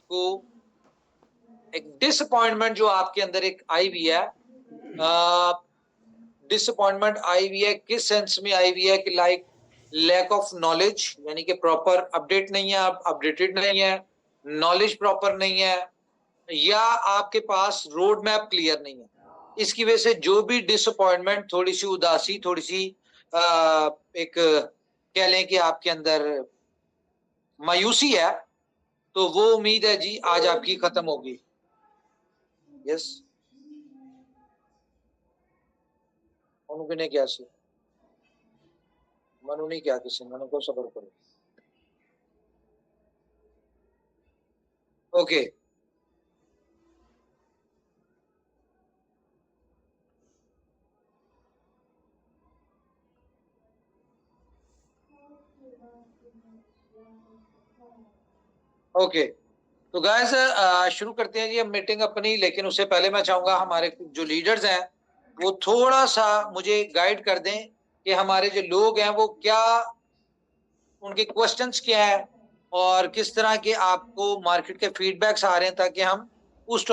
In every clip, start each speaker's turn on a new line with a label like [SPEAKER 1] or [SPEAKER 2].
[SPEAKER 1] आपको एक डिसअपॉइंटमेंट जो आपके अंदर एक आई हुई है, डिसअपॉइंटमेंट आई हुई है, किस सेंस में आई हुई है कि लाइक लैक ऑफ नॉलेज, यानी कि प्रॉपर अपडेट नहीं है, आप अपडेटेड नहीं है, नॉलेज प्रॉपर नहीं है, या आपके पास रोड मैप क्लियर नहीं है। इसकी वजह से जो भी डिसअपॉइंटमेंट, थोड़ी सी उदासी, थोड़ी सी एक कह लें कि आपके अंदर मायूसी है, तो वो उम्मीद है जी आज आपकी खत्म होगी। यस, उन्होंने क्या सी मनु ने क्या किसी मनु को सबर करो। ओके, ओके, तो गाइस शुरू करते हैं जी हम मीटिंग अपनी, लेकिन उससे पहले मैं चाहूंगा हमारे जो लीडर्स हैं वो थोड़ा सा मुझे गाइड कर दें कि हमारे जो लोग हैं वो क्या, उनके क्वेश्चंस क्या है और किस तरह के आपको मार्केट के फीडबैक्स आ रहे हैं, ताकि हम उस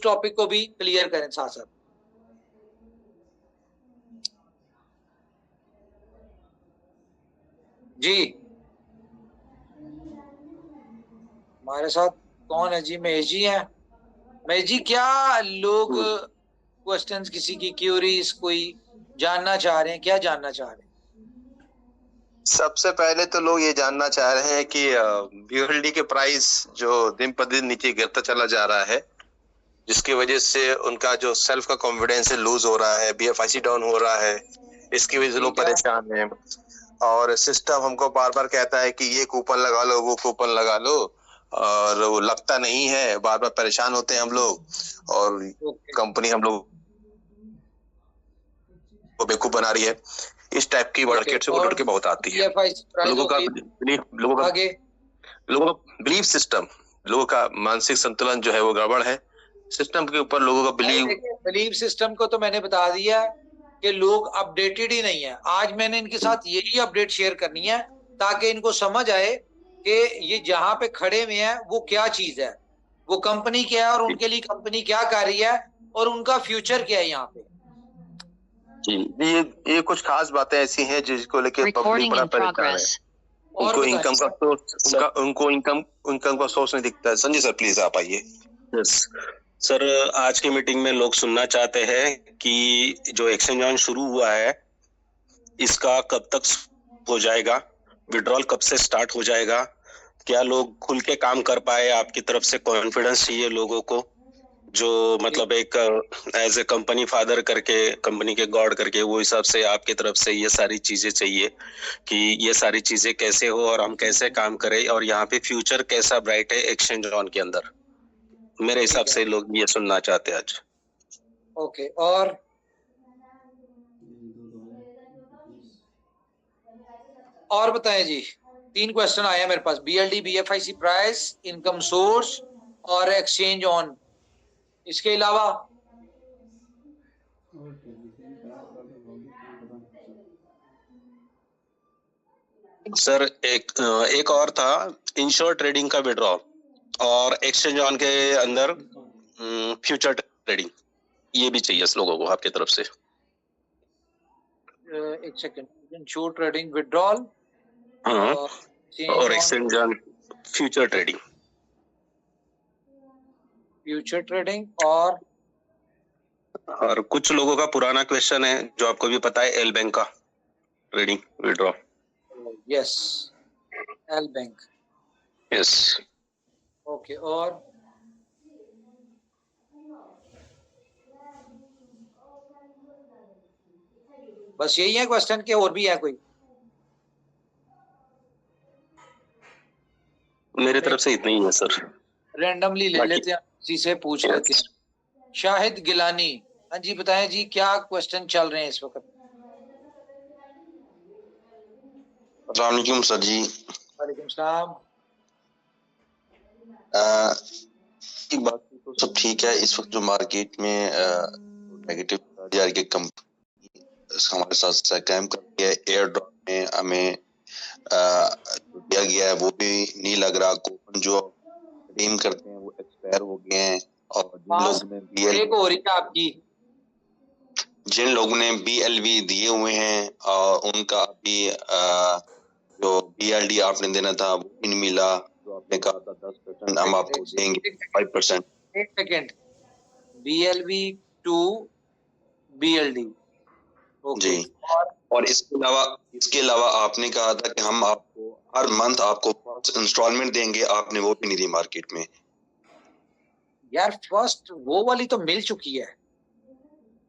[SPEAKER 1] टॉपिक को भी क्लियर करें साथ साथ। जी, हमारे साथ कौन है जी? महेश जी हैं। महेश जी, क्या लोग क्वेश्चंस, किसी की क्यूरीज कोई जानना चाह रहे हैं, क्या जानना चाह रहे हैं?
[SPEAKER 2] सबसे पहले तो लोग ये जानना चाह रहे हैं कि BLD के प्राइस जो दिन पर दिन नीचे गिरता चला जा रहा है, जिसकी वजह से उनका जो सेल्फ का कॉन्फिडेंस है लूज हो रहा है, BFIC डाउन हो रहा है, इसकी वजह से लोग परेशान हैं। और सिस्टम हमको बार बार कहता है कि ये कूपन लगा लो, वो कूपन लगा लो, और वो लगता नहीं है, बार बार परेशान होते हैं हम लोग, और कंपनी हम लोग को बेवकूफ बना रही है। इस टाइप की मार्केट से उड़ के बहुत आती है। लोगों का बिलीफ सिस्टम, लोगों का मानसिक संतुलन जो है वो गड़बड़ है। सिस्टम के ऊपर लोगों का
[SPEAKER 1] बिलीफ सिस्टम को तो मैंने बता दिया कि लोग अपडेटेड ही नहीं है। आज मैंने इनके साथ यही अपडेट शेयर करनी है ताकि इनको समझ आए कि ये जहां पे खड़े हुए हैं वो क्या चीज है, वो कंपनी क्या है और उनके लिए कंपनी क्या कर रही है और उनका फ्यूचर क्या है यहाँ पे।
[SPEAKER 2] जी, ये कुछ खास बातें ऐसी हैं जिसको लेकर पब्लिक बड़ा परेशान है। उनको इनकम का सोर्स, उनको इनकम का सोर्स नहीं दिखता है। संजय सर प्लीज आप आइए।
[SPEAKER 3] यस सर, आज की मीटिंग में लोग सुनना चाहते हैं कि जो एक्सचेंज ऑन शुरू हुआ है इसका कब तक हो जाएगा, विड्रॉल कब से स्टार्ट हो जाएगा, क्या लोग खुल के काम कर पाए, आपकी तरफ से कॉन्फिडेंस चाहिए लोगों को, जो मतलब एक एज ए कंपनी फादर करके, कंपनी के गॉड करके, वो हिसाब से आपकी तरफ से ये सारी चीजें चाहिए कि ये सारी चीजें कैसे हो और हम कैसे काम करें और यहाँ पे फ्यूचर कैसा ब्राइट है एक्सचेंज ऑन के अंदर। मेरे हिसाब से लोग ये सुनना चाहते हैं आज।
[SPEAKER 1] ओके, और बताएं जी। 3 क्वेश्चन आए हैं मेरे पास, BLD, BFIC price, income source और एक्सचेंज ऑन। इसके अलावा
[SPEAKER 3] सर एक और था, इंश्योर ट्रेडिंग का विड्रॉ और एक्सचेंज ऑन के अंदर फ्यूचर ट्रेडिंग, ये भी चाहिए लोगों को आपकी तरफ से।
[SPEAKER 1] एक सेकंड, इंश्योर ट्रेडिंग विड्रॉल
[SPEAKER 3] और एक्सचेंज ऑन फ्यूचर ट्रेडिंग, और कुछ लोगों का पुराना क्वेश्चन है जो आपको भी पता है, एल बैंक का trading withdraw.
[SPEAKER 1] Yes, L bank.
[SPEAKER 3] Yes,
[SPEAKER 1] okay, और बस यही है क्वेश्चन के और भी है कोई?
[SPEAKER 3] मेरे तरफ से इतना ही है सर।
[SPEAKER 1] रैंडमली ले लेते हैं, किसी से पूछ लेते हैं। शाहिद गिलानी, हाँ जी बताएं जी, क्या क्वेश्चन चल रहे हैं इस वक्त?
[SPEAKER 2] अस्सलामुअलैकुम सर जी।
[SPEAKER 1] वालेकुम सलाम।
[SPEAKER 2] एक बात तो सब ठीक है, इस वक्त जो मार्केट में नेगेटिव की कंपनी हमारे साथ कैम कर रही है, एयर ड्रॉप में हमें दिया गया है वो भी नहीं लग रहा, कूपन जो रिडीम करते हैं वो एक्सपायर हो गए हैं, और
[SPEAKER 1] एक हो रही है आपकी।
[SPEAKER 2] जिन लोगों ने BLV दिए हुए हैं उनका अभी जो BLD आपने देना था वो भी नहीं मिला। जो आपने कहा था 10% हम आपको देंगे, 5%।
[SPEAKER 1] एक सेकेंड, BLV टू BLD।
[SPEAKER 2] जी, और इसके अलावा आपने कहा था कि हम आपको हर मंथ आपको फर्स्ट इंस्टॉलमेंट देंगे, आपने वो भी नहीं दी मार्केट में।
[SPEAKER 1] यार फर्स्ट वो वाली तो मिल चुकी है।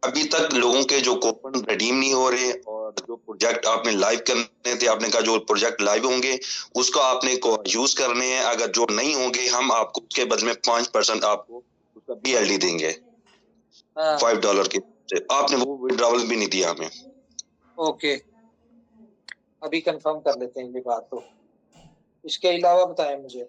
[SPEAKER 2] अभी तक लोगों के जो कूपन रिडीम नहीं हो रहे, और जो प्रोजेक्ट आपने लाइव करने थे, आपने कहा जो प्रोजेक्ट लाइव होंगे उसको आपने को यूज करने हैं, अगर जो नहीं होंगे हम आपको उसके बदले में 5% आपको उसका BLD देंगे।
[SPEAKER 1] हाँ।
[SPEAKER 2] $5 के से आपने वो विड्रॉवल भी नहीं दिया हमें।
[SPEAKER 1] ओके, अभी कंफर्म कर लेते हैं ये बात। तो इसके अलावा बताएं मुझे।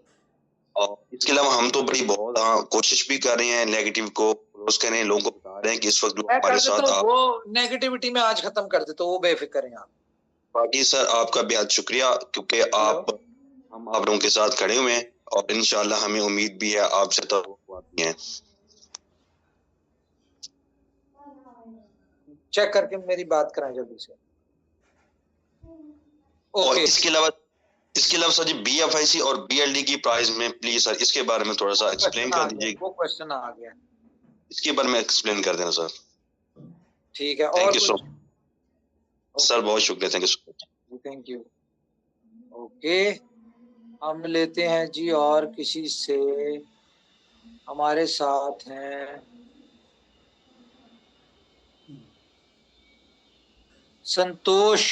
[SPEAKER 2] और इसके अलावा हम तो बड़ी बहुत कोशिश भी कर रहे हैं, नेगेटिव को क्लोज करें, लोगों को बता रहे हैं कि इस वक्त हमारे साथ आप,
[SPEAKER 1] वो नेगेटिविटी में आज खत्म कर दे, तो वो बेफिक्र हैं आप।
[SPEAKER 2] बाकी सर आपका बेहद शुक्रिया, क्योंकि हम आप लोगों के साथ खड़े हुए हैं, और इंशाल्लाह हमें उम्मीद भी है आपसे तो आती है।
[SPEAKER 1] चेक करके मेरी बात कराएं जल्दी से।
[SPEAKER 2] और इसके अलावा सर जी BFIC और BLD की प्राइस में प्लीज सर इसके बारे में थोड़ा सा एक्सप्लेन कर दीजिए।
[SPEAKER 1] वो क्वेश्चन आ गया,
[SPEAKER 2] इसके बारे में एक्सप्लेन कर देना सर।
[SPEAKER 1] ठीक है।
[SPEAKER 2] थैंक यू सो सर, बहुत शुक्रिया, thank you so much.
[SPEAKER 1] Thank you. Okay, हम लेते हैं जी और किसी से। हमारे साथ हैं संतोष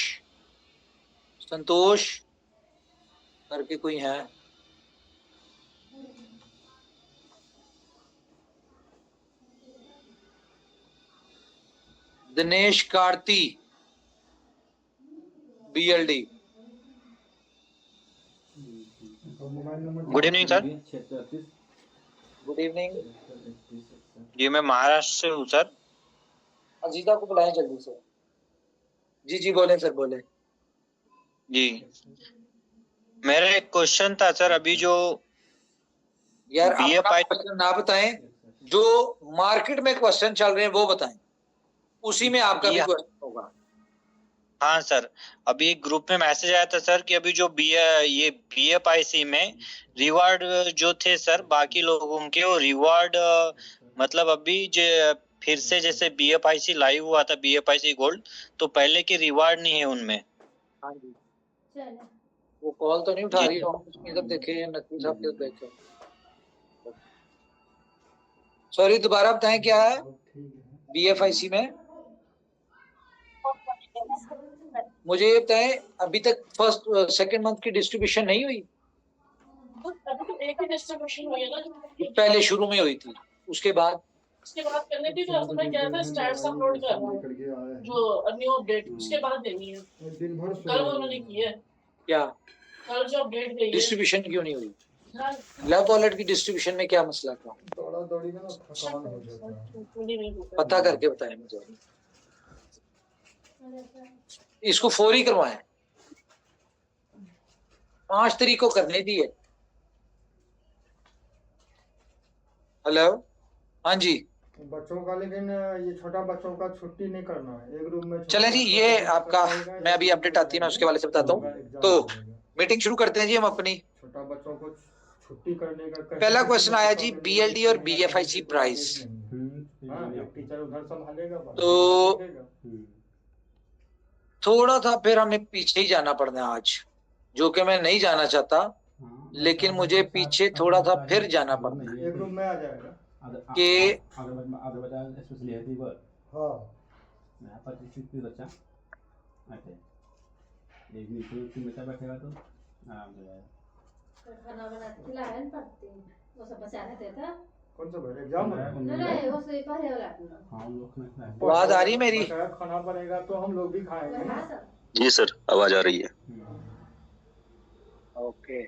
[SPEAKER 1] करके कोई है? Dinesh Karthi BLD।
[SPEAKER 4] Good evening sir.
[SPEAKER 1] Good evening
[SPEAKER 4] ji, मैं महाराष्ट्र से हूँ सर।
[SPEAKER 1] अजीजा को बुलाएं जल्दी से। जी बोले सर, बोले
[SPEAKER 4] जी। मेरा एक क्वेश्चन था सर, अभी जो
[SPEAKER 1] यार अपना क्वेश्चन ना बताएं, जो मार्केट में क्वेश्चन चल रहे हैं वो बताएं, उसी में आपका भी क्वेश्चन होगा।
[SPEAKER 4] हाँ सर, अभी एक ग्रुप में मैसेज आया था सर कि अभी जो ये BFIC में रिवार्ड जो थे सर बाकी लोगों के, वो रिवार्ड मतलब अभी जो फिर से जैसे BFIC लाइव हुआ था BFIC गोल्ड, तो पहले के रिवार्ड नहीं है उनमें।
[SPEAKER 1] हाँ जी, वो कॉल तो नहीं उठा रही, इधर देखे नकवी साहब के देखे। सॉरी, दोबारा बताएं क्या है BFIC में? मुझे ये बताएं, अभी तक फर्स्ट सेकंड मंथ की डिस्ट्रीब्यूशन नहीं हुई?
[SPEAKER 5] अभी तो एक ही डिस्ट्रीब्यूशन हुई है ना,
[SPEAKER 1] पहले शुरू में हुई थी, उसके बाद
[SPEAKER 5] करनी थी। तो मैं क्या था, स्टैट्स अपलोड कर रहा हूँ जो न्यू अपडेट, उसके बाद देनी है। कल उन्होंने की है
[SPEAKER 1] क्या?
[SPEAKER 5] कल जो अपडेट गई है।
[SPEAKER 1] डिस्ट्रीब्यूशन क्यों नहीं हुई? लव वॉलेट की डिस्ट्रीब्यूशन में क्या मसला था? पता करके बताएं मुझे। इसको फौरी करवाएं, 5 तारीख को करने दी है। हेलो, हाँ जी
[SPEAKER 6] बच्चों का, लेकिन ये छोटा बच्चों का छुट्टी नहीं करना है एक रूम में।
[SPEAKER 1] चले जी, ये आपका मैं अभी अपडेट आती है ना उसके वाले से बताता हूँ। तो मीटिंग शुरू करते हैं जी हम अपनी।
[SPEAKER 6] छोटा बच्चों को छुट्टी करने का
[SPEAKER 1] पहला क्वेश्चन आया जी BLD और BFIC प्राइस।
[SPEAKER 6] टीचर उधर संभालेगा
[SPEAKER 1] तो थोड़ा था, फिर हमें पीछे ही जाना पड़ना है आज, जो कि मैं नहीं जाना चाहता, लेकिन मुझे पीछे थोड़ा था फिर जाना पड़ना है।
[SPEAKER 6] एक रूम में आ जाएगा
[SPEAKER 1] कि
[SPEAKER 7] खाना बना खिलाया न पड़ते वो सब बचा रहते था।
[SPEAKER 6] कौन सा घर एग्जाम है?
[SPEAKER 7] नहीं वो से पहले वाला
[SPEAKER 1] आवाज आ रही है मेरी?
[SPEAKER 6] खाना बनेगा तो हम लोग भी खाएंगे ना।
[SPEAKER 2] जी सर, आवाज आ रही है।
[SPEAKER 1] ओके,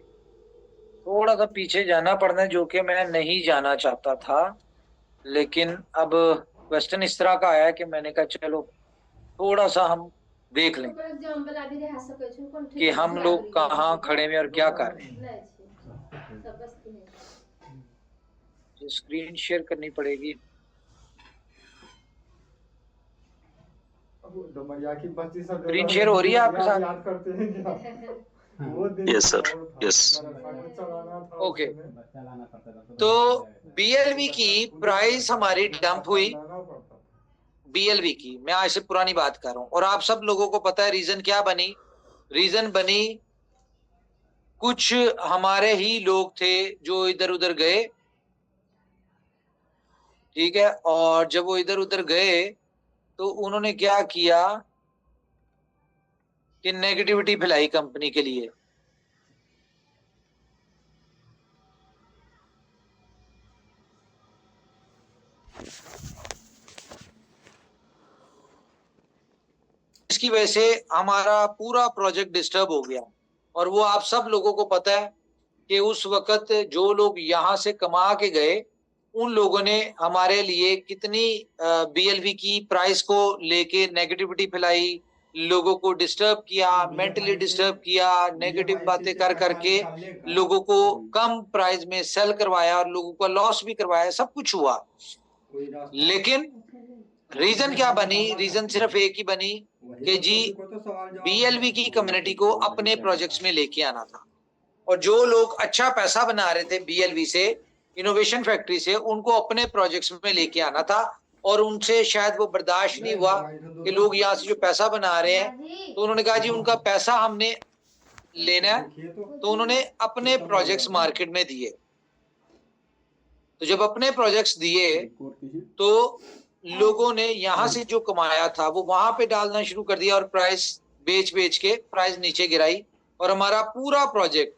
[SPEAKER 1] थोड़ा सा पीछे जाना पड़ना है, जो कि मैं नहीं जाना चाहता था, लेकिन अब क्वेश्चन इस तरह का आया कि मैंने कहा चलो थोड़ा सा हम देख लें कि हम लोग कहाँ खड़े हैं और क्या कर रहे हैं। मुझे स्क्रीन शेयर करनी पड़ेगी। स्क्रीन शेयर हो रही है आपके साथ?
[SPEAKER 6] याद करते हैं क्या? वो दिन
[SPEAKER 3] Yes, sir.
[SPEAKER 6] और था,
[SPEAKER 3] Yes.
[SPEAKER 6] मैराथन चलाना था
[SPEAKER 1] ओके।
[SPEAKER 6] उसमें।
[SPEAKER 1] तो BLV की प्राइस हमारी डंप हुई।
[SPEAKER 6] चलाना पड़ता था।
[SPEAKER 1] BLV की मैं आज से पुरानी बात कर रहा हूं, और आप सब लोगों को पता है रीजन क्या बनी। रीजन बनी, कुछ हमारे ही लोग थे जो इधर उधर गए, ठीक है, और जब वो इधर उधर गए तो उन्होंने क्या किया कि नेगेटिविटी फैलाई कंपनी के लिए। इसकी वजह से हमारा पूरा प्रोजेक्ट डिस्टर्ब हो गया। और वो आप सब लोगों को पता है कि उस वक्त जो लोग यहाँ से कमा के गए, उन लोगों ने हमारे लिए कितनी BLV की प्राइस को लेके नेगेटिविटी फैलाई, लोगों को डिस्टर्ब किया, मेंटली डिस्टर्ब किया, नेगेटिव बातें कर करके लोगों को कम प्राइस में सेल करवाया और लोगों का लॉस भी करवाया, सब कुछ हुआ। लेकिन रीजन क्या बनी? रीजन सिर्फ एक ही बनी कि जी BLV की कम्युनिटी को अपने प्रोजेक्ट्स में लेके आना था, और जो लोग अच्छा पैसा बना रहे थे BLV से, इनोवेशन फैक्ट्री से, उनको अपने प्रोजेक्ट्स में लेके आना था। और उनसे शायद वो बर्दाश्त नहीं हुआ कि लोग यहाँ से जो पैसा बना रहे हैं, तो उन्होंने कहा जी उनका पैसा हमने लेना है, तो उन्होंने अपने प्रोजेक्ट्स मार्केट में दिए। तो जब अपने प्रोजेक्ट्स दिए तो लोगों ने यहाँ से जो कमाया था वो वहां पे डालना शुरू कर दिया, और प्राइस बेच के प्राइस नीचे गिराई। और हमारा पूरा प्रोजेक्ट,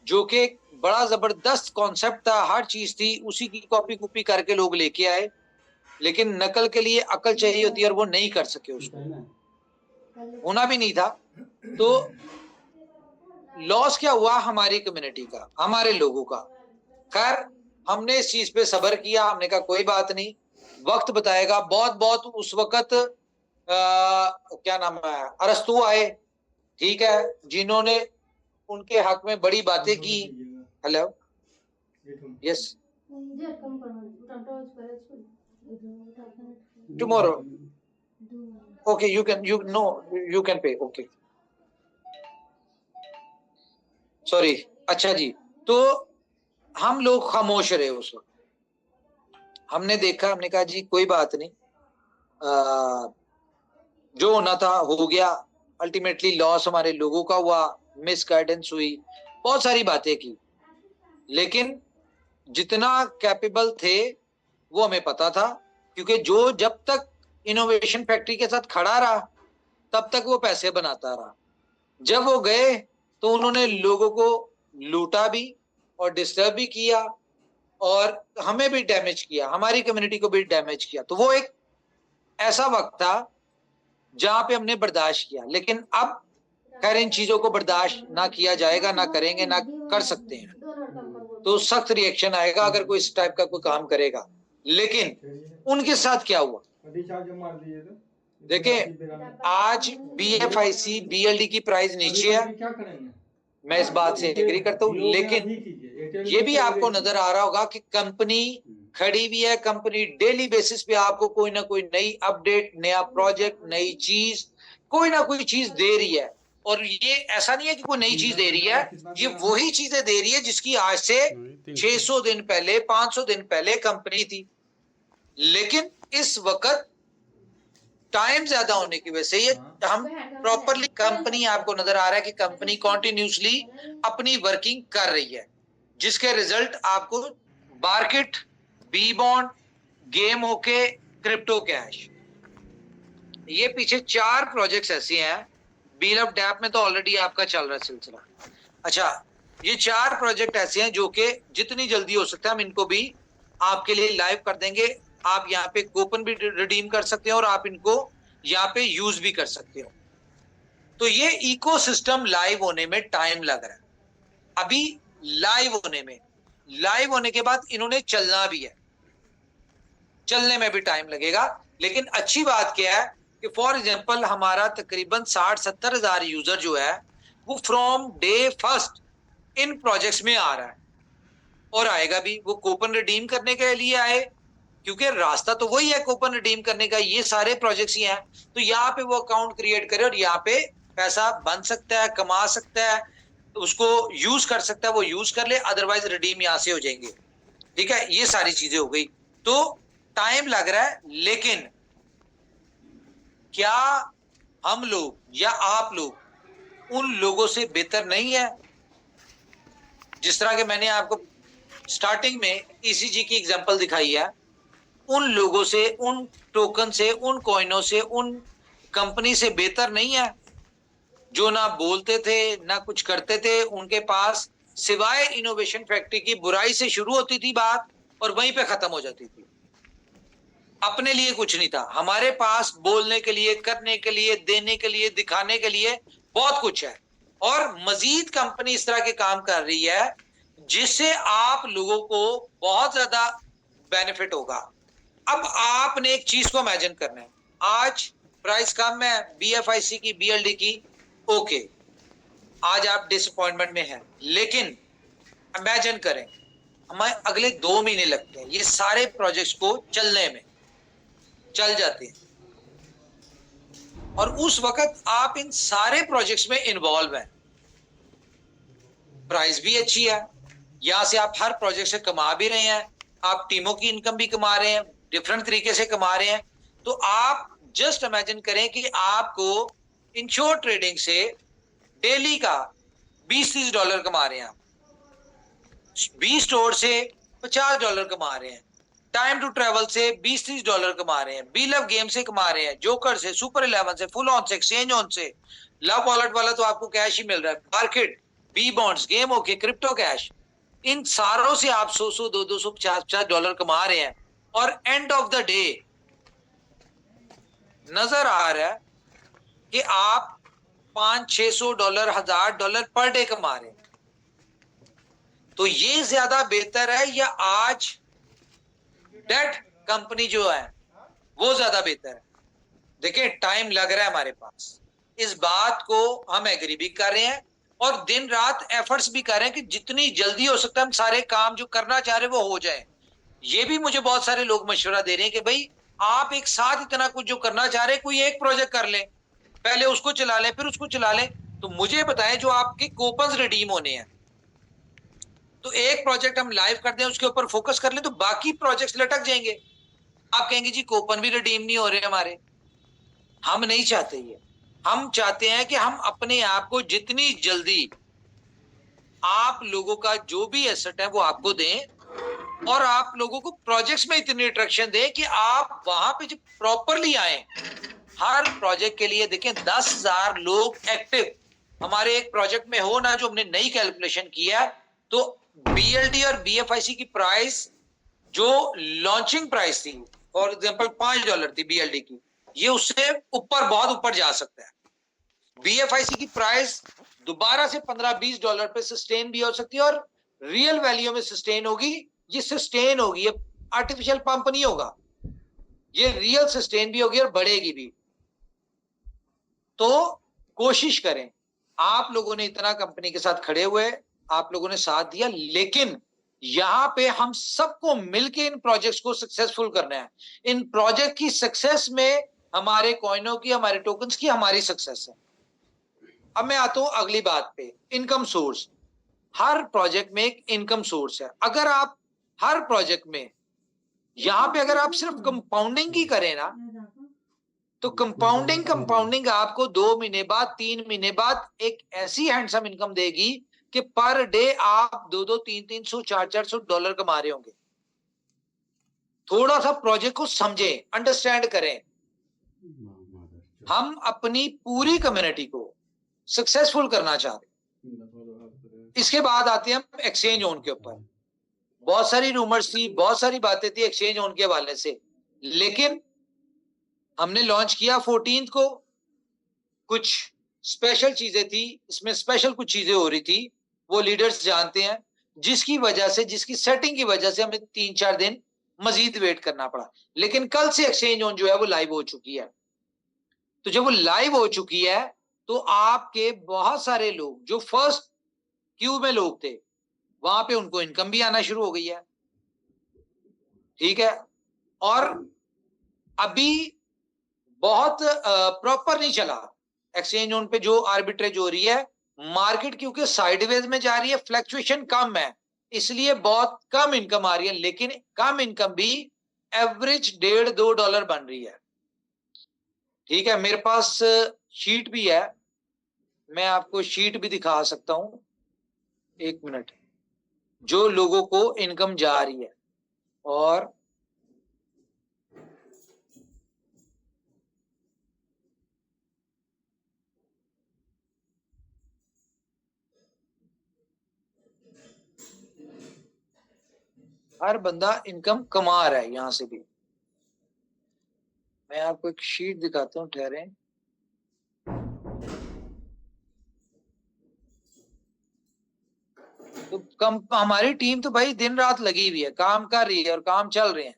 [SPEAKER 1] जो कि बड़ा जबरदस्त कॉन्सेप्ट था, हर चीज थी, उसी की कॉपी करके लोग लेके आए, लेकिन नकल के लिए अकल चाहिए होती है और वो नहीं कर सके, उसको होना भी नहीं था। तो लॉस क्या हुआ? हमारी कम्युनिटी का, हमारे लोगों का। खैर हमने इस चीज पे सब्र किया, हमने कहा कोई बात नहीं, वक्त बताएगा। बहुत उस वक्त क्या नाम है, अरस्तु आए, ठीक है, जिन्होंने उनके हक में बड़ी बातें की। Hello, yes, tomorrow, okay, you can pay, okay, sorry. अच्छा जी, तो हम लोग खामोश रहे उस वक्त। हमने देखा, हमने कहा जी कोई बात नहीं, जो होना था हो गया। अल्टीमेटली लॉस हमारे लोगों का हुआ, मिस गाइडेंस हुई, बहुत सारी बातें की, लेकिन जितना कैपेबल थे वो हमें पता था, क्योंकि जो जब तक इनोवेशन फैक्ट्री के साथ खड़ा रहा तब तक वो पैसे बनाता रहा। जब वो गए तो उन्होंने लोगों को लूटा भी और डिस्टर्ब भी किया, और हमें भी डैमेज किया, हमारी कम्युनिटी को भी डैमेज किया। तो वो एक ऐसा वक्त था जहां पे हमने बर्दाश्त किया। लेकिन अब खैर इन चीजों को बर्दाश्त ना किया जाएगा, ना करेंगे, ना कर सकते हैं, तो सख्त रिएक्शन आएगा अगर कोई इस टाइप का कोई काम करेगा। लेकिन उनके साथ क्या हुआ देखिए, आज BFIC BLD की प्राइस नीचे है, मैं इस बात से एग्री करता हूँ, लेकिन ये भी आपको नजर आ रहा होगा कि कंपनी खड़ी हुई है। कंपनी डेली बेसिस पे आपको कोई ना कोई नई अपडेट, नया प्रोजेक्ट, नई चीज, कोई ना कोई चीज दे रही है। और ये ऐसा नहीं है कि कोई नई चीज दे रही है, ये वही चीजें दे रही है जिसकी आज से 600 दिन पहले, 500 दिन पहले कंपनी थी। लेकिन इस वक्त टाइम ज्यादा होने की वजह से ये हम प्रॉपरली, कंपनी आपको नजर आ रहा है कि कंपनी कॉन्टिन्यूसली अपनी वर्किंग कर रही है, जिसके रिजल्ट आपको मार्केट, बी बॉन्ड, गेम होके, क्रिप्टो कैश, ये पीछे 4 प्रोजेक्ट्स ऐसे हैं। बील ऑफ डैप में तो ऑलरेडी आपका चल रहा है सिलसिला। अच्छा, ये 4 प्रोजेक्ट ऐसे हैं जो कि जितनी जल्दी हो सकता है हम इनको भी आपके लिए लाइव कर देंगे। आप यहाँ पे कूपन भी रिडीम कर सकते हो और आप इनको यहाँ पे यूज भी कर सकते हो। तो ये इकोसिस्टम लाइव होने में टाइम लग रहा है। अभी लाइव होने के बाद इन्होंने चलना भी है, चलने में भी टाइम लगेगा। लेकिन अच्छी बात क्या है कि फॉर एग्जांपल हमारा तकरीबन 60-70 हजार यूजर जो है वो from day first in projects में आ रहा है, और आएगा भी। वो कूपन रिडीम करने के लिए आए, क्योंकि रास्ता तो वही है कूपन रिडीम करने का, ये सारे प्रोजेक्ट्स ही हैं। तो यहाँ पे वो अकाउंट क्रिएट करे और यहाँ पे पैसा बन सकता है, कमा सकता है, उसको यूज कर सकता है, वो यूज कर ले, अदरवाइज रिडीम यहाँ से हो जाएंगे। ठीक है, ये सारी चीजें हो गई। तो टाइम लग रहा है, लेकिन क्या हम लोग या आप लोग उन लोगों से बेहतर नहीं है? जिस तरह के मैंने आपको स्टार्टिंग में ईसीजी की एग्जांपल दिखाई है, उन लोगों से, उन टोकन से, उन कॉइनों से, उन कंपनी से बेहतर नहीं है, जो ना बोलते थे ना कुछ करते थे। उनके पास सिवाय इनोवेशन फैक्ट्री की बुराई से शुरू होती थी बात और वहीं पे खत्म हो जाती थी। अपने लिए कुछ नहीं था। हमारे पास बोलने के लिए, करने के लिए, देने के लिए, दिखाने के लिए बहुत कुछ है, और मजीद कंपनी इस तरह के काम कर रही है जिससे आप लोगों को बहुत ज्यादा बेनिफिट होगा। अब आपने एक चीज को इमेजिन करना है, आज प्राइस कम है बीएफआईसी की, बीएलडी की, ओके, आज आप डिसअपॉइंटमेंट में हैं, लेकिन इमेजिन करें हमें अगले 2 महीने लगते हैं ये सारे प्रोजेक्ट्स को चलने में, चल जाते हैं, और उस वक्त आप इन सारे प्रोजेक्ट्स में इन्वॉल्व हैं। प्राइस भी अच्छी है, यहां से आप हर प्रोजेक्ट से कमा भी रहे हैं, आप टीमों की इनकम भी कमा रहे हैं, डिफरेंट तरीके से कमा रहे हैं। तो आप जस्ट इमेजिन करें कि आपको इंश्योर ट्रेडिंग से डेली का $20-30 कमा रहे हैं आप, 20 स्टोर से $50 कमा रहे हैं, टाइम टू ट्रेवल से $20-30 कमा रहे हैं, बी लव गेम से कमा रहे हैं, जोकर से, सुपर 11 से, फुल ऑन से, एक्सचेंज ऑन से, लव वॉलेट वाला तो आपको कैश ही मिल रहा है, market, B bonds, game okay, crypto cash, इन सारों से आप 100, 200, $50 कमा रहे हैं, और एंड ऑफ द डे नजर आ रहा है कि आप $500-600, $1000 पर डे कमा रहे हैं। तो ये ज्यादा बेहतर है या आज डेट कंपनी जो है वो ज्यादा बेहतर है? देखिए, टाइम लग रहा है हमारे पास, इस बात को हम एग्री भी कर रहे हैं और दिन रात एफर्ट्स भी कर रहे हैं कि जितनी जल्दी हो सकता है हम सारे काम जो करना चाह रहे हैं वो हो जाए। ये भी मुझे बहुत सारे लोग मशवरा दे रहे हैं कि भाई आप एक साथ इतना कुछ जो करना चाह रहे हैं, कोई एक प्रोजेक्ट कर लें, पहले उसको चला लें, फिर उसको चला लें। तो मुझे बताएं, जो आपके कूपन्स रिडीम होने हैं, तो एक प्रोजेक्ट हम लाइव कर दें, उसके ऊपर फोकस कर लें, तो बाकी प्रोजेक्ट्स लटक जाएंगे। आप कहेंगे जी कूपन भी रिडीम नहीं हो रहे हमारे। हम नहीं चाहते ये, हम चाहते हैं कि हम अपने आप को जितनी जल्दी आप लोगों का जो भी एसेट है वो आपको दें, और आप लोगों को प्रोजेक्ट्स में इतनी अट्रैक्शन दें कि आप वहां पे जब प्रॉपरली आए। हर प्रोजेक्ट के लिए देखें 10,000 लोग एक्टिव हमारे एक प्रोजेक्ट में हो ना, जो हमने नई कैलकुलेशन किया, तो बीएलडी और बीएफआईसी की प्राइस जो लॉन्चिंग प्राइस थी, फॉर एग्जांपल $5 थी बीएलडी की, ये उससे ऊपर, बहुत ऊपर जा सकता है। बीएफआईसी की प्राइस दोबारा से $15-20 पे सस्टेन भी हो सकती है, और रियल वैल्यू में सस्टेन होगी। ये सस्टेन होगी, ये आर्टिफिशियल पंप नहीं होगा, ये रियल सस्टेन भी होगी और बढ़ेगी भी। तो कोशिश करें, आप लोगों ने इतना कंपनी के साथ खड़े हुए, आप लोगों ने साथ दिया, लेकिन यहां पे हम सबको मिलके इन प्रोजेक्ट्स को सक्सेसफुल करना है। इन प्रोजेक्ट की सक्सेस में हमारे कॉइनों की, हमारे टोकन्स की, हमारी सक्सेस है। अब मैं आता हूं अगली बात पे, इनकम सोर्स। हर प्रोजेक्ट में एक इनकम सोर्स है। अगर आप हर प्रोजेक्ट में यहां पे अगर आप सिर्फ कंपाउंडिंग की करें ना, तो कंपाउंडिंग आपको 2 महीने बाद, 3 महीने बाद एक ऐसी हैंडसम इनकम देगी कि पर डे आप 200, 300, 400 $400 कमा रहे होंगे। थोड़ा सा प्रोजेक्ट को समझें, अंडरस्टैंड करें। हम अपनी पूरी कम्युनिटी को सक्सेसफुल करना चाह रहे हैं। इसके बाद आते हैं हम एक्सचेंज ऑन के ऊपर। बहुत सारी रूमर्स थी, बहुत सारी बातें थी एक्सचेंज ऑन के हवाले से, लेकिन हमने लॉन्च किया 14 को। कुछ स्पेशल चीजें थी इसमें, स्पेशल कुछ चीजें हो रही थी, वो लीडर्स जानते हैं, जिसकी वजह से, जिसकी सेटिंग की वजह से हमें 3-4 दिन मजीद वेट करना पड़ा। लेकिन कल से एक्सचेंज ऑन जो है वो लाइव हो चुकी है। तो जब वो लाइव हो चुकी है, तो आपके बहुत सारे लोग जो फर्स्ट क्यू में लोग थे, वहां पे उनको इनकम भी आना शुरू हो गई है, ठीक है। और अभी बहुत प्रॉपर नहीं चला एक्सचेंज ऑन पे जो आर्बिट्रेज हो रही है, मार्केट क्योंकि साइडवेज में जा रही है, फ्लक्चुएशन कम है, इसलिए बहुत कम इनकम आ रही है, लेकिन कम इनकम भी एवरेज $1.5-2 बन रही है, ठीक है। मेरे पास शीट भी है, मैं आपको शीट भी दिखा सकता हूं, 1 मिनट, जो लोगों को इनकम जा रही है। और हर बंदा इनकम कमा रहा है यहां से भी। मैं आपको एक शीट दिखाता हूं, ठहरे। तो कम, हमारी टीम तो भाई दिन रात लगी हुई है, काम कर रही है और काम चल रहे हैं।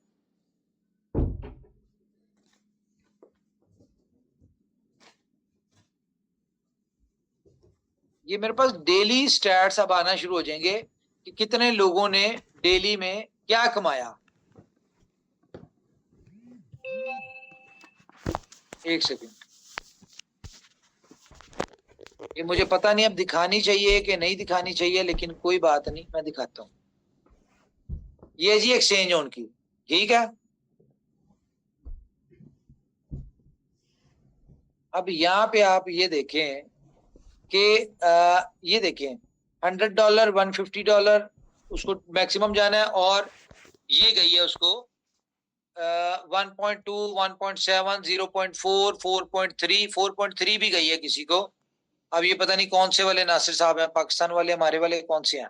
[SPEAKER 1] ये मेरे पास डेली स्टैट्स अब आना शुरू हो जाएंगे कि कितने लोगों ने डेली में क्या कमाया। एक सेकंड, ये मुझे पता नहीं अब दिखानी चाहिए कि नहीं दिखानी चाहिए, लेकिन कोई बात नहीं, मैं दिखाता हूं। ये जी एक्सचेंज ऑन की, ठीक है। अब यहाँ पे आप ये देखें कि ये देखें $100, $150 उसको मैक्सिमम जाना है, और ये गई है उसको 1.2, 1.7, 0.4, 4.3, 4.3 भी गई है किसी को। अब ये पता नहीं कौन से वाले नासिर साहब हैं, पाकिस्तान वाले, हमारे वाले कौन से हैं।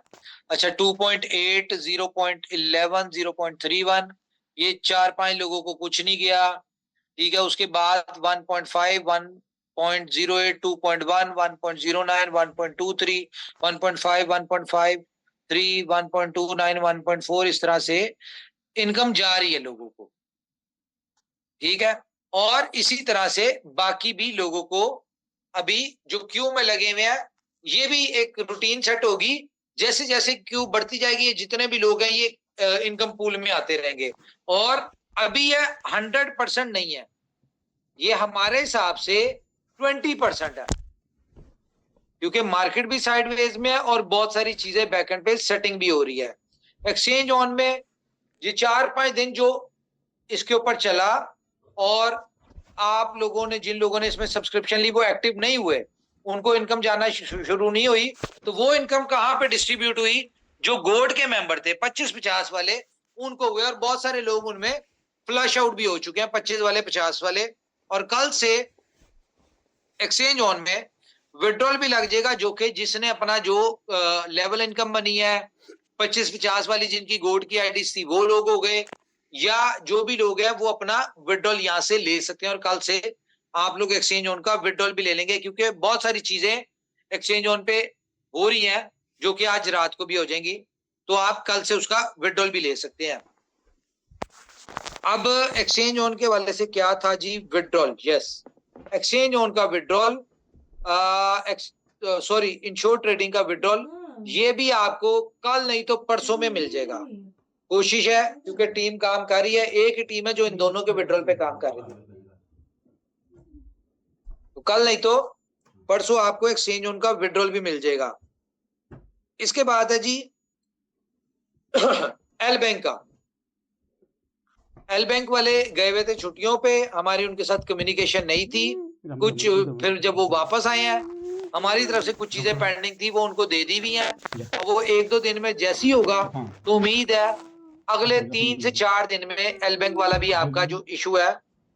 [SPEAKER 1] अच्छा 2.8, 0.11, 0.31, ये 4-5 लोगों को कुछ नहीं गया, ठीक है। उसके बाद 1.5, 1.08, 2.1, 1.09, 1.23, 1.5, 1.53, 1.29, 1.4, इस तरह से इनकम जा रही है लोगों को, ठीक है। और इसी तरह से बाकी भी लोगों को अभी जो क्यू में लगे हुए हैं, ये भी एक रूटीन सेट होगी, जैसे जैसे क्यू बढ़ती जाएगी, ये जितने भी लोग हैं ये इनकम पूल में आते रहेंगे। और अभी ये 100% नहीं है, ये हमारे हिसाब से 20% है, क्योंकि मार्केट भी साइडवेज में है और बहुत सारी चीजें बैकएंड पे सेटिंग भी हो रही है। एक्सचेंज ऑन में ये 4-5 दिन जो इसके ऊपर चला, और आप लोगों ने, जिन लोगों ने इसमें सब्सक्रिप्शन ली वो एक्टिव नहीं हुए, उनको इनकम जाना शुरू नहीं हुई, तो वो इनकम कहां पे डिस्ट्रीब्यूट हुई? जो गोल्ड के मेंबर थे 25-50 वाले, उनको हुए, और बहुत सारे लोग उनमें फ्लश आउट भी हो चुके हैं, 25 वाले, 50 वाले। और कल से एक्सचेंज ऑन में विड्रॉल भी लग जाएगा, जो कि जिसने अपना जो लेवल इनकम बनी है 25-50 वाली, जिनकी गोल्ड की आईडी थी, वो लोग हो गए, या जो भी लोग हैं वो अपना विड्रॉल यहां से ले सकते हैं। और कल से आप लोग एक्सचेंज ऑन का विड्रॉल भी ले लेंगे, क्योंकि बहुत सारी चीजें एक्सचेंज ऑन पे हो रही हैं जो कि आज रात को भी हो जाएंगी, तो आप कल से उसका विड्रॉल भी ले सकते हैं। अब एक्सचेंज ऑन के वाले से क्या था जी? विड्रॉल, यस, एक्सचेंज ऑन का विड्रॉल, सॉरी, इंश्योर ट्रेडिंग का विड्रॉल, ये भी आपको कल नहीं तो परसों में मिल जाएगा। कोशिश है, क्योंकि टीम काम कर रही है, एक ही टीम है जो इन दोनों के विड्रॉल पे काम कर रही है, तो कल नहीं तो परसों आपको एक्सचेंज ऑन का विड्रॉल भी मिल जाएगा। इसके बाद है जी एल बैंक का। एल बैंक वाले गए हुए थे छुट्टियों पे, हमारी उनके साथ कम्युनिकेशन नहीं थी कुछ, फिर जब वो वापस आए हैं, हमारी तरफ से कुछ चीजें पेंडिंग थी, वो उनको दे दी भी हैं, और वो 1-2 दिन में जैसी होगा, तो उम्मीद है अगले 3 से 4 दिन में एल बैंक वाला भी आपका जो इशू है,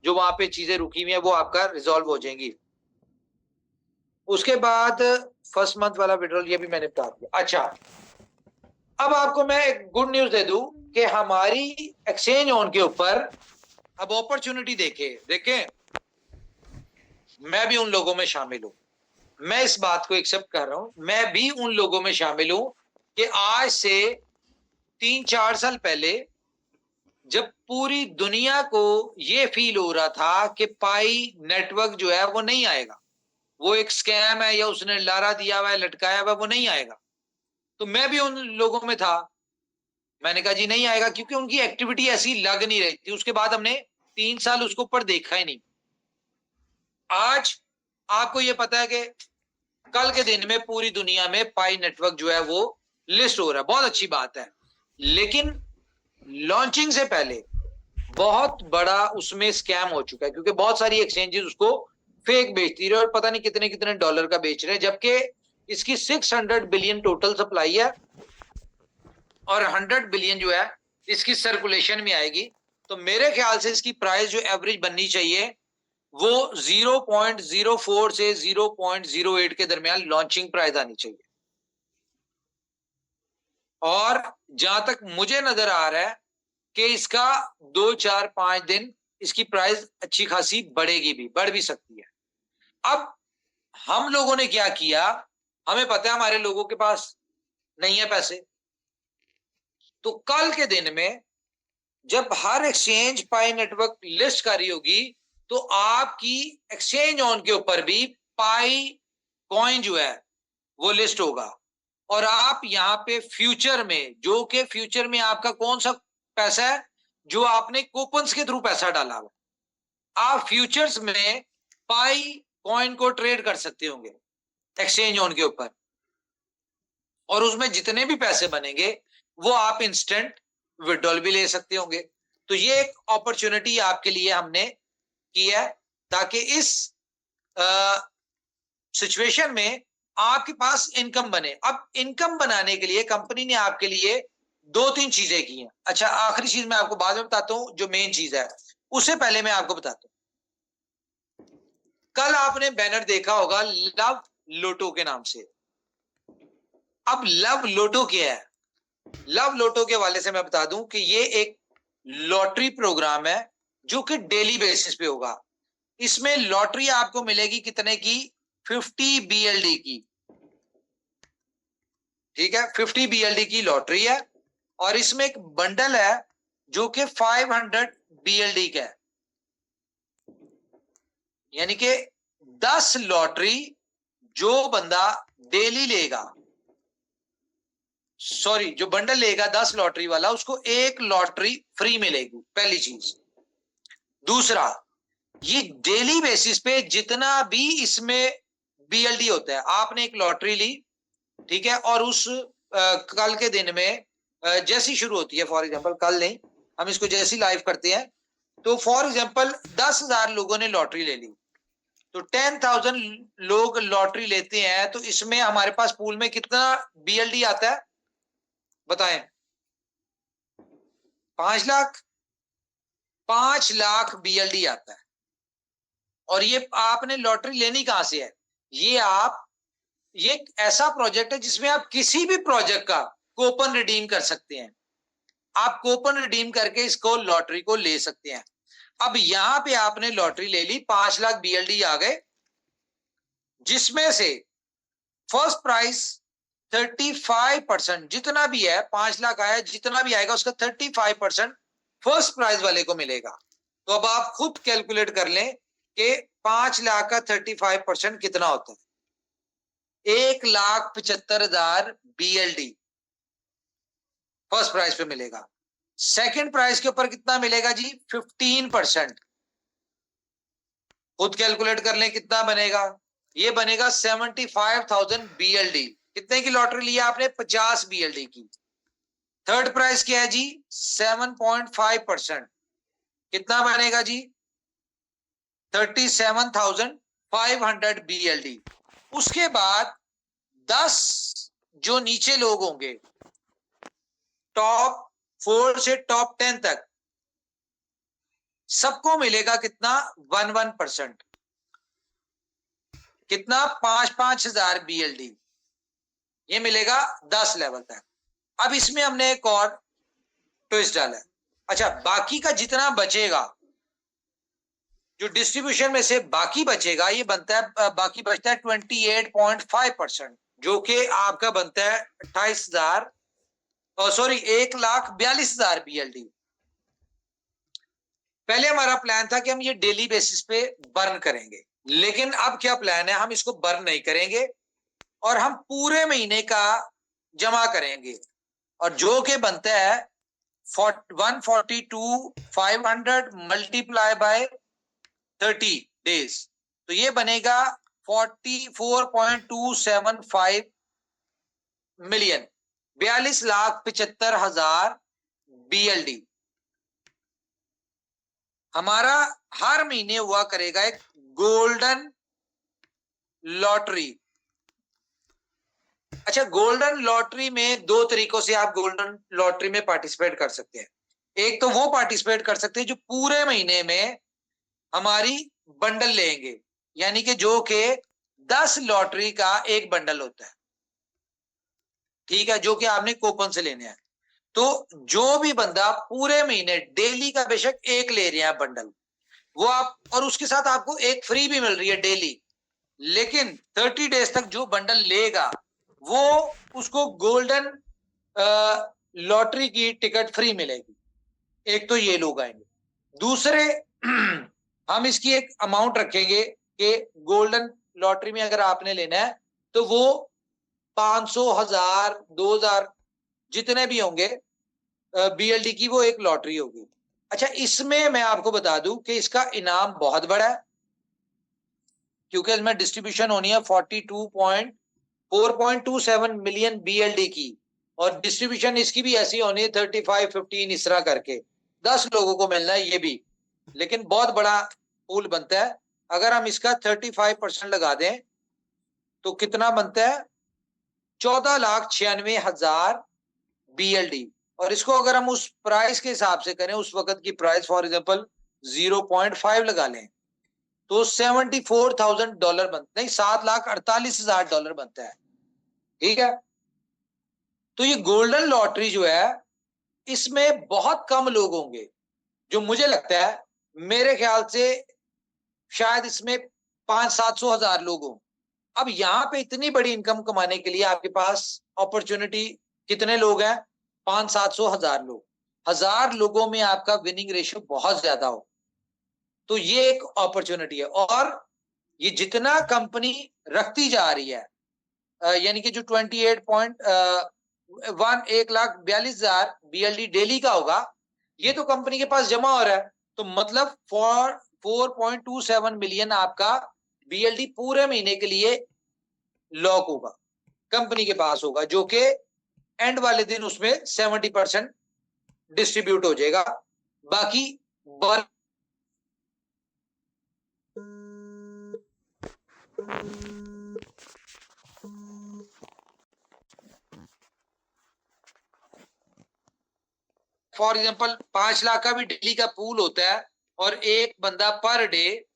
[SPEAKER 1] जो वहां पे चीजें रुकी हुई है, वो आपका रिजॉल्व हो जाएंगी। उसके बाद फर्स्ट मंथ वाला विड्रॉल, ये भी मैंने बता दिया। अच्छा, अब आपको मैं एक गुड न्यूज दे दूं कि हमारी एक्सचेंज ऑन के ऊपर अब अपॉर्चुनिटी देखें, मैं भी उन लोगों में शामिल हूं, मैं इस बात को एक्सेप्ट कर रहा हूं, मैं भी उन लोगों में शामिल हूं कि आज से 3-4 साल पहले जब पूरी दुनिया को ये फील हो रहा था कि पाई नेटवर्क जो है वो नहीं आएगा, वो एक स्कैम है, या उसने लारा दिया हुआ है, लटकाया हुआ है, वो नहीं आएगा, तो मैं भी उन लोगों में था। मैंने कहा जी नहीं आएगा, क्योंकि उनकी एक्टिविटी ऐसी लग नहीं रही थी। उसके बाद हमने 3 साल उसको ऊपर देखा ही नहीं। आज आपको ये पता है कि कल के दिन में पूरी दुनिया में पाई नेटवर्क जो है वो लिस्ट हो रहा है, बहुत अच्छी बात है। लेकिन लॉन्चिंग से पहले बहुत बड़ा उसमें स्कैम हो चुका है, क्योंकि बहुत सारी एक्सचेंजेस उसको फेक बेचती रहे और पता नहीं कितने कितने डॉलर का बेच रहे हैं, जबकि इसकी 600 बिलियन टोटल सप्लाई है और 100 बिलियन जो है इसकी सर्कुलेशन में आएगी। तो मेरे ख्याल से इसकी प्राइस जो एवरेज बननी चाहिए वो 0.04 से 0.08 के दरमियान लॉन्चिंग प्राइस आनी चाहिए। और जहां तक मुझे नजर आ रहा है कि इसका 2, 4, 5 दिन इसकी प्राइस अच्छी खासी बढ़ेगी भी, बढ़ भी सकती है। अब हम लोगों ने क्या किया, हमें पता है हमारे लोगों के पास नहीं है पैसे, तो कल के दिन में जब हर एक्सचेंज पाई नेटवर्क लिस्ट कर रही होगी तो आपकी एक्सचेंज ऑन के ऊपर भी पाई कॉइन जो है वो लिस्ट होगा। और आप यहाँ पे फ्यूचर में, जो कि फ्यूचर में आपका कौन सा पैसा है, जो आपने कूपन्स के थ्रू पैसा डाला हुआ, आप फ्यूचर्स में पाई कॉइन को ट्रेड कर सकते होंगे एक्सचेंज ऑन के ऊपर, और उसमें जितने भी पैसे बनेंगे वो आप इंस्टेंट विड्रॉल भी ले सकते होंगे। तो ये एक अपॉर्चुनिटी आपके लिए हमने की है, ताकि इस सिचुएशन में आपके पास इनकम बने। अब इनकम बनाने के लिए कंपनी ने आपके लिए 2-3 चीजें की हैं। अच्छा, आखिरी चीज मैं आपको बाद में बताता हूं, जो मेन चीज है उससे पहले मैं आपको बताता हूं। कल आपने बैनर देखा होगा लव लोटो के नाम से। अब लव लोटो क्या है? लव लोटो के हवाले से मैं बता दूं कि ये एक लॉटरी प्रोग्राम है जो कि डेली बेसिस पे होगा। इसमें लॉटरी आपको मिलेगी कितने की? 50 BLD की। ठीक है, 50 BLD की लॉटरी है और इसमें एक बंडल है जो कि 500 BLD का है, यानी कि 10 लॉटरी जो बंदा डेली लेगा, सॉरी जो बंडल लेगा 10 लॉटरी वाला, उसको 1 लॉटरी फ्री मिलेगी, पहली चीज। दूसरा, ये डेली बेसिस पे जितना भी इसमें BLD होता है, आपने एक लॉटरी ली, ठीक है, और उस कल के दिन में जैसी शुरू होती है, फॉर एग्जांपल कल नहीं, हम इसको जैसी लाइव करते हैं, तो फॉर एग्जांपल 10,000 लोगों ने लॉटरी ले ली, तो 10,000 लोग लॉटरी लेते हैं, तो इसमें हमारे पास पूल में कितना BLD आता है बताएं? 5 लाख। 5 लाख BLD आता है। और ये आपने लॉटरी लेनी कहां से है? ये एक ऐसा प्रोजेक्ट है जिसमें आप किसी भी प्रोजेक्ट का कूपन रिडीम कर सकते हैं। आप कूपन रिडीम करके इसको लॉटरी को ले सकते हैं। अब यहां पे आपने लॉटरी ले ली, 5 लाख BLD आ गए, जिसमें से फर्स्ट प्राइस 35%, जितना भी है 5 लाख आया, जितना भी आएगा उसका 35% फर्स्ट प्राइज वाले को मिलेगा। तो अब आप खुद कैलकुलेट कर लें कि 5 लाख का 35% कितना होता है। 1,75,000 BLD फर्स्ट प्राइज पे मिलेगा। सेकंड प्राइज के ऊपर कितना मिलेगा जी? 15%। खुद कैलकुलेट कर लें कितना बनेगा। ये बनेगा 75,000 BLD। कितने की लॉटरी लिया आपने? 50 BLD की। थर्ड प्राइस क्या है जी? 7.5%। कितना बनेगा जी? 37,500 BLD। उसके बाद 10 जो नीचे लोग होंगे, टॉप 4 से टॉप 10 तक, सबको मिलेगा कितना? 1% कितना? 5,000 BLD। ये मिलेगा 10 लेवल तक। अब इसमें हमने एक और ट्विस्ट डाला है। अच्छा, बाकी का जितना बचेगा, जो डिस्ट्रीब्यूशन में से बाकी बचेगा, ये बनता है, बाकी बचता है 28.5%, जो कि आपका बनता है 1,42,000 BLD। पहले हमारा प्लान था कि हम ये डेली बेसिस पे बर्न करेंगे, लेकिन अब क्या प्लान है, हम इसको बर्न नहीं करेंगे और हम पूरे महीने का जमा करेंगे और जो कि बनता है 142,500 मल्टीप्लाई बाय 30 डेज, तो ये बनेगा 44.275 मिलियन, 42,75,000 BLD हमारा हर महीने हुआ करेगा एक गोल्डन लॉटरी। अच्छा, गोल्डन लॉटरी में दो तरीकों से आप गोल्डन लॉटरी में पार्टिसिपेट कर सकते हैं। एक तो वो पार्टिसिपेट कर सकते हैं जो पूरे महीने में हमारी बंडल लेंगे, यानी कि जो कि 10 लॉटरी का एक बंडल होता है, ठीक है, जो कि आपने कूपन से लेने हैं। तो जो भी बंदा पूरे महीने डेली का बेशक एक ले रहे हैं बंडल, वो आप, और उसके साथ आपको एक फ्री भी मिल रही है डेली, लेकिन 30 डेज तक जो बंडल लेगा वो उसको गोल्डन लॉटरी की टिकट फ्री मिलेगी। एक तो ये लोग आएंगे। दूसरे हम इसकी एक अमाउंट रखेंगे कि गोल्डन लॉटरी में अगर आपने लेना है तो वो 500, 1000, 2000 जितने भी होंगे BLD की वो एक लॉटरी होगी। अच्छा, इसमें मैं आपको बता दूं कि इसका इनाम बहुत बड़ा है, क्योंकि इसमें डिस्ट्रीब्यूशन होनी है 4.27 मिलियन BLD की, और डिस्ट्रीब्यूशन इसकी भी ऐसी होनी है 35-15 इस तरह करके 10 लोगों को मिलना है ये भी, लेकिन बहुत बड़ा पूल बनता है। अगर हम इसका 35% लगा दें तो कितना बनता है, 14,96,000 BLD, और इसको अगर हम उस प्राइस के हिसाब से करें, उस वक्त की प्राइस फॉर एग्जांपल 0.5 लगा लें तो $74,000 बनता, नहीं $7,48,000 बनता है, ठीक है। तो ये गोल्डन लॉटरी जो है इसमें बहुत कम लोग होंगे, जो मुझे लगता है मेरे ख्याल से शायद इसमें 500-700 हजार लोग हों। अब यहाँ पे इतनी बड़ी इनकम कमाने के लिए आपके पास अपॉर्चुनिटी कितने लोग हैं, 500-700 हजार लोग, 1000 लोगों में आपका विनिंग रेशियो बहुत ज्यादा हो, तो ये एक अपॉर्चुनिटी है। और ये जितना कंपनी रखती जा रही है, यानी कि जो 1,42,000 BLD डेली का होगा, ये तो कंपनी के पास जमा हो रहा है, तो मतलब 4.27 मिलियन आपका BLD पूरे महीने के लिए लॉक होगा, कंपनी के पास होगा, जो कि एंड वाले दिन उसमें 70% डिस्ट्रीब्यूट हो जाएगा, बाकी फॉर एग्जांपल 5 लाख का भी डेली का पूल होता है, और एक बंदा पर डे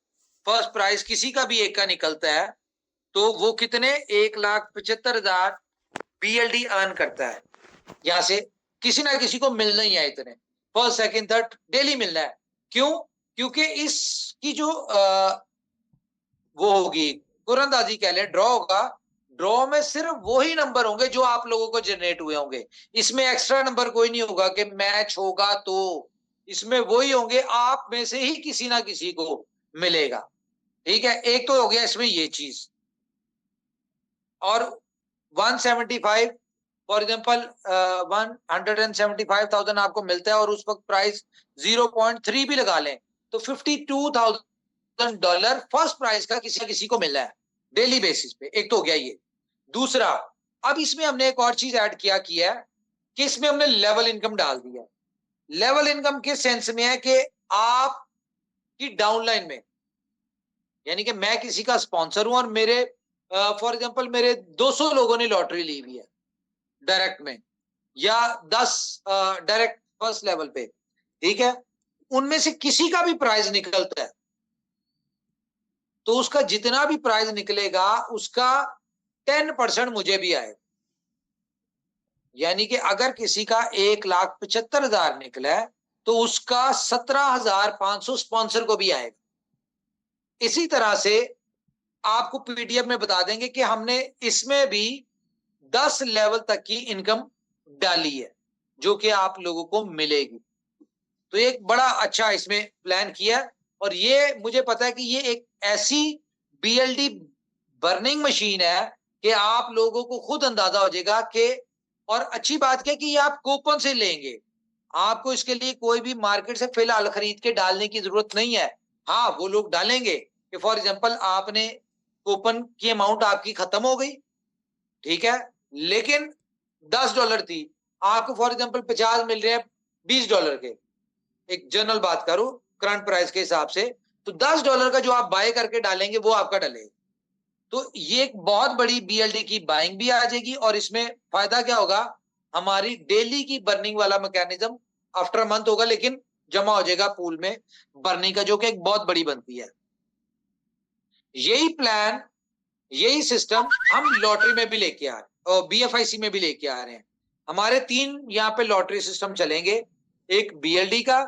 [SPEAKER 1] फर्स्ट प्राइज किसी का भी एक का निकलता है, तो वो कितने 1,75,000 BLD अर्न करता है। यहां से किसी ना किसी को मिलना ही है, इतने फर्स्ट सेकंड थर्ड डेली मिलना है। क्यों? क्योंकि इसकी जो वो होगी कुरंदाजी कह लें, ड्रॉ होगा, ड्रॉ में सिर्फ वही नंबर होंगे जो आप लोगों को जनरेट हुए होंगे, इसमें एक्स्ट्रा नंबर कोई नहीं होगा कि मैच होगा, तो इसमें वही होंगे, आप में से ही किसी ना किसी को मिलेगा, ठीक है। एक तो हो गया इसमें ये चीज। और 175 फॉर एग्जांपल 175,000 आपको मिलता है, और उस वक्त प्राइस 0.3 भी लगा लें तो $52,000 फर्स्ट प्राइस का किसी किसी को मिल रहा है डेली बेसिस पे। एक तो हो गया ये। दूसरा, अब इसमें हमने एक और चीज ऐड किया है कि इसमें हमने लेवल इनकम डाल दिया। लेवल इनकम के सेंस में है कि आप की डाउनलाइन में, यानी कि मैं किसी का स्पॉन्सर हूं और मेरे फॉर एग्जांपल मेरे 200 लोगों ने लॉटरी ली हुई है डायरेक्ट में, या 10 डायरेक्ट फर्स्ट लेवल पे, ठीक है, उनमें से किसी का भी प्राइज निकलता है तो उसका जितना भी प्राइज निकलेगा उसका 10% मुझे भी आएगा। यानी कि अगर किसी का 1,75,000 निकला है तो उसका 17,500 स्पॉन्सर को भी आएगा। इसी तरह से आपको PDF में बता देंगे कि हमने इसमें भी 10 लेवल तक की इनकम डाली है जो कि आप लोगों को मिलेगी। तो एक बड़ा अच्छा इसमें प्लान किया, और ये मुझे पता है कि ये एक ऐसी BLD बर्निंग मशीन है कि आप लोगों को खुद अंदाजा हो जाएगा कि और अच्छी बात क्या कि ये आप कूपन से लेंगे, आपको इसके लिए कोई भी मार्केट से फिलहाल खरीद के डालने की जरूरत नहीं है। हाँ, वो लोग डालेंगे कि फॉर एग्जांपल आपने कूपन की अमाउंट आपकी खत्म हो गई, ठीक है, लेकिन $10 थी, आपको फॉर एग्जांपल 50 मिल रहे हैं $20 के, एक जनरल बात करूं करंट प्राइस के हिसाब से, तो $10 का जो आप बाय करके डालेंगे वो आपका डलेगा। तो ये एक बहुत बड़ी बीएलडी की बाइंग भी आ जाएगी और इसमें फायदा क्या होगा, हमारी डेली की बर्निंग वाला मैकेनिज्म आफ्टर मंथ होगा, लेकिन जमा हो जाएगा पूल में बर्निंग का, जो कि एक बहुत बड़ी बनती है। यही प्लान, यही सिस्टम हम लॉटरी में भी लेके आ रहे हैं और बीएफआईसी में भी लेके आ रहे हैं। हमारे 3 यहाँ पे लॉटरी सिस्टम चलेंगे, एक बीएलडी का,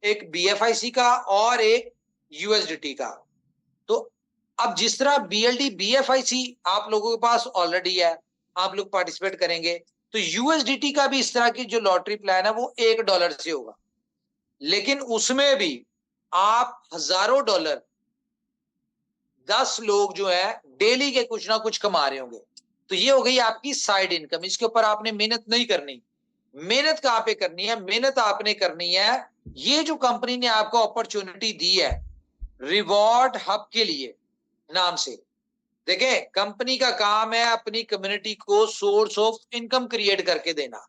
[SPEAKER 1] एक बीएफआईसी का और एक यूएसडीटी का। तो अब जिस तरह बीएलडी बीएफआईसी आप लोगों के पास ऑलरेडी है, आप लोग पार्टिसिपेट करेंगे, तो यूएसडीटी का भी इस तरह की जो लॉटरी प्लान है वो $1 से होगा, लेकिन उसमें भी आप हजारों डॉलर, 10 लोग जो है डेली के कुछ ना कुछ कमा रहे होंगे। तो ये हो गई आपकी साइड इनकम, इसके ऊपर आपने मेहनत नहीं करनी। मेहनत कहां पे करनी है? मेहनत आपने करनी है, ये जो कंपनी ने आपको अपॉर्चुनिटी दी है रिवॉर्ड हब के लिए नाम से। देखें, कंपनी का काम है अपनी कम्युनिटी को सोर्स ऑफ इनकम क्रिएट करके देना।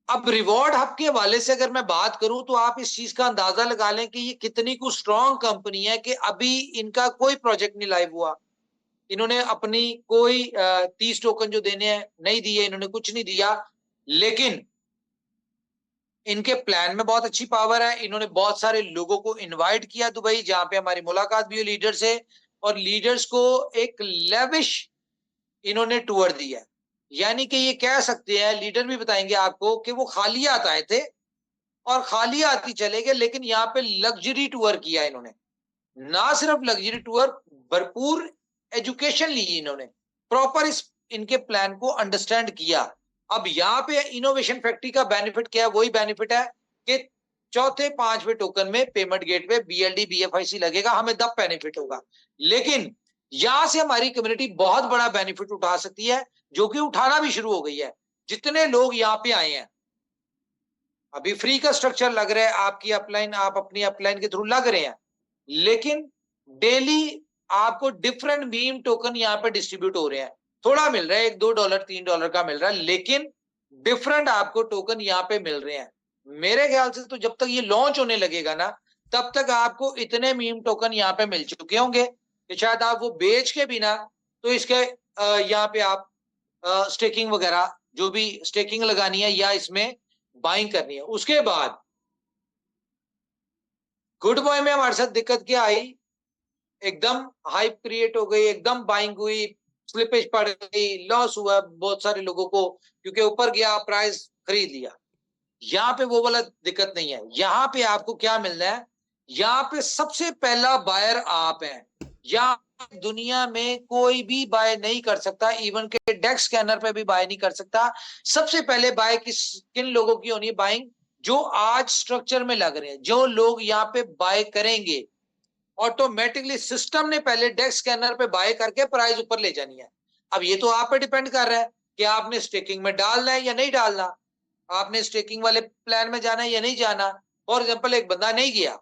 [SPEAKER 1] अब रिवॉर्ड हब के हवाले से अगर मैं बात करूं तो आप इस चीज का अंदाजा लगा लें कि ये कितनी कुछ स्ट्रॉन्ग कंपनी है कि अभी इनका कोई प्रोजेक्ट नहीं लाइव हुआ, इन्होंने अपनी कोई 30 टोकन जो देने हैं नहीं दिए, इन्होंने कुछ नहीं दिया, लेकिन इनके प्लान में बहुत अच्छी पावर है। इन्होंने बहुत सारे लोगों को इनवाइट किया दुबई, जहां पे हमारी मुलाकात भी हुई लीडर से, और लीडर्स को एक लेविश इन्होंने टूर दिया। यानी कि ये कह सकते हैं, लीडर भी बताएंगे आपको, कि वो खाली हाथ आए थे और खाली हाथ ही चले गए, लेकिन यहाँ पे लग्जरी टूर किया इन्होंने। ना सिर्फ लग्जरी टूर, भरपूर एजुकेशन ली इन्होंने, प्रॉपर इस इनके प्लान को अंडरस्टैंड किया। अब यहाँ पे इनोवेशन फैक्ट्री का बेनिफिट क्या है? वही बेनिफिट है कि चौथे 5वें टोकन में पेमेंट गेटवे बीएलडी बीएफआईसी लगेगा, हमें तब बेनिफिट होगा। लेकिन यहां से हमारी कम्युनिटी बहुत बड़ा बेनिफिट उठा सकती है, जो कि उठाना भी शुरू हो गई है। जितने लोग यहाँ पे आए हैं, अभी फ्री का स्ट्रक्चर लग रहा है, आपकी अपलाइन, आप अपनी अपलाइन के थ्रू लग रहे हैं, लेकिन डेली आपको डिफरेंट मीम टोकन यहाँ पे डिस्ट्रीब्यूट हो रहे हैं। थोड़ा मिल रहा है, $1-2 $3 का मिल रहा है, लेकिन डिफरेंट आपको टोकन यहाँ पे मिल रहे हैं। मेरे ख्याल से तो जब तक ये लॉन्च होने लगेगा ना, तब तक आपको इतने मीम टोकन यहाँ पे मिल चुके होंगे कि शायद आप वो बेच के भी ना, तो इसके यहाँ पे आप स्टेकिंग वगैरह, जो भी स्टेकिंग लगानी है या इसमें बाइंग करनी है। उसके बाद गुड बॉय में हमारे साथ दिक्कत क्या आई, एकदम हाइप क्रिएट हो गई, एकदम बाइंग हुई, स्लिपेज पड़ गई, लॉस हुआ बहुत सारे लोगों को, क्योंकि ऊपर गया प्राइस खरीद लिया। यहाँ पे वो वाला दिक्कत नहीं है। यहाँ पे आपको क्या मिलना है, यहाँ पे सबसे पहला बायर आप हैं। यहाँ दुनिया में कोई भी बाय नहीं कर सकता, इवन के डेक्स स्कैनर पे भी बाय नहीं कर सकता। सबसे पहले बाय किन लोगों की होनी है? बाइंग जो आज स्ट्रक्चर में लग रहे हैं, जो लोग यहाँ पे बाय करेंगे, ऑटोमेटिकली सिस्टम ने पहले डेक्स स्कैनर पे बाय करके प्राइस ऊपर ले जानी है। अब ये तो आप पे डिपेंड कर रहा है कि आपने स्टेकिंग में डालना है या नहीं डालना, आपने स्टेकिंग वाले प्लान में जाना है या नहीं जाना। फॉर एग्जांपल, एक बंदा नहीं गया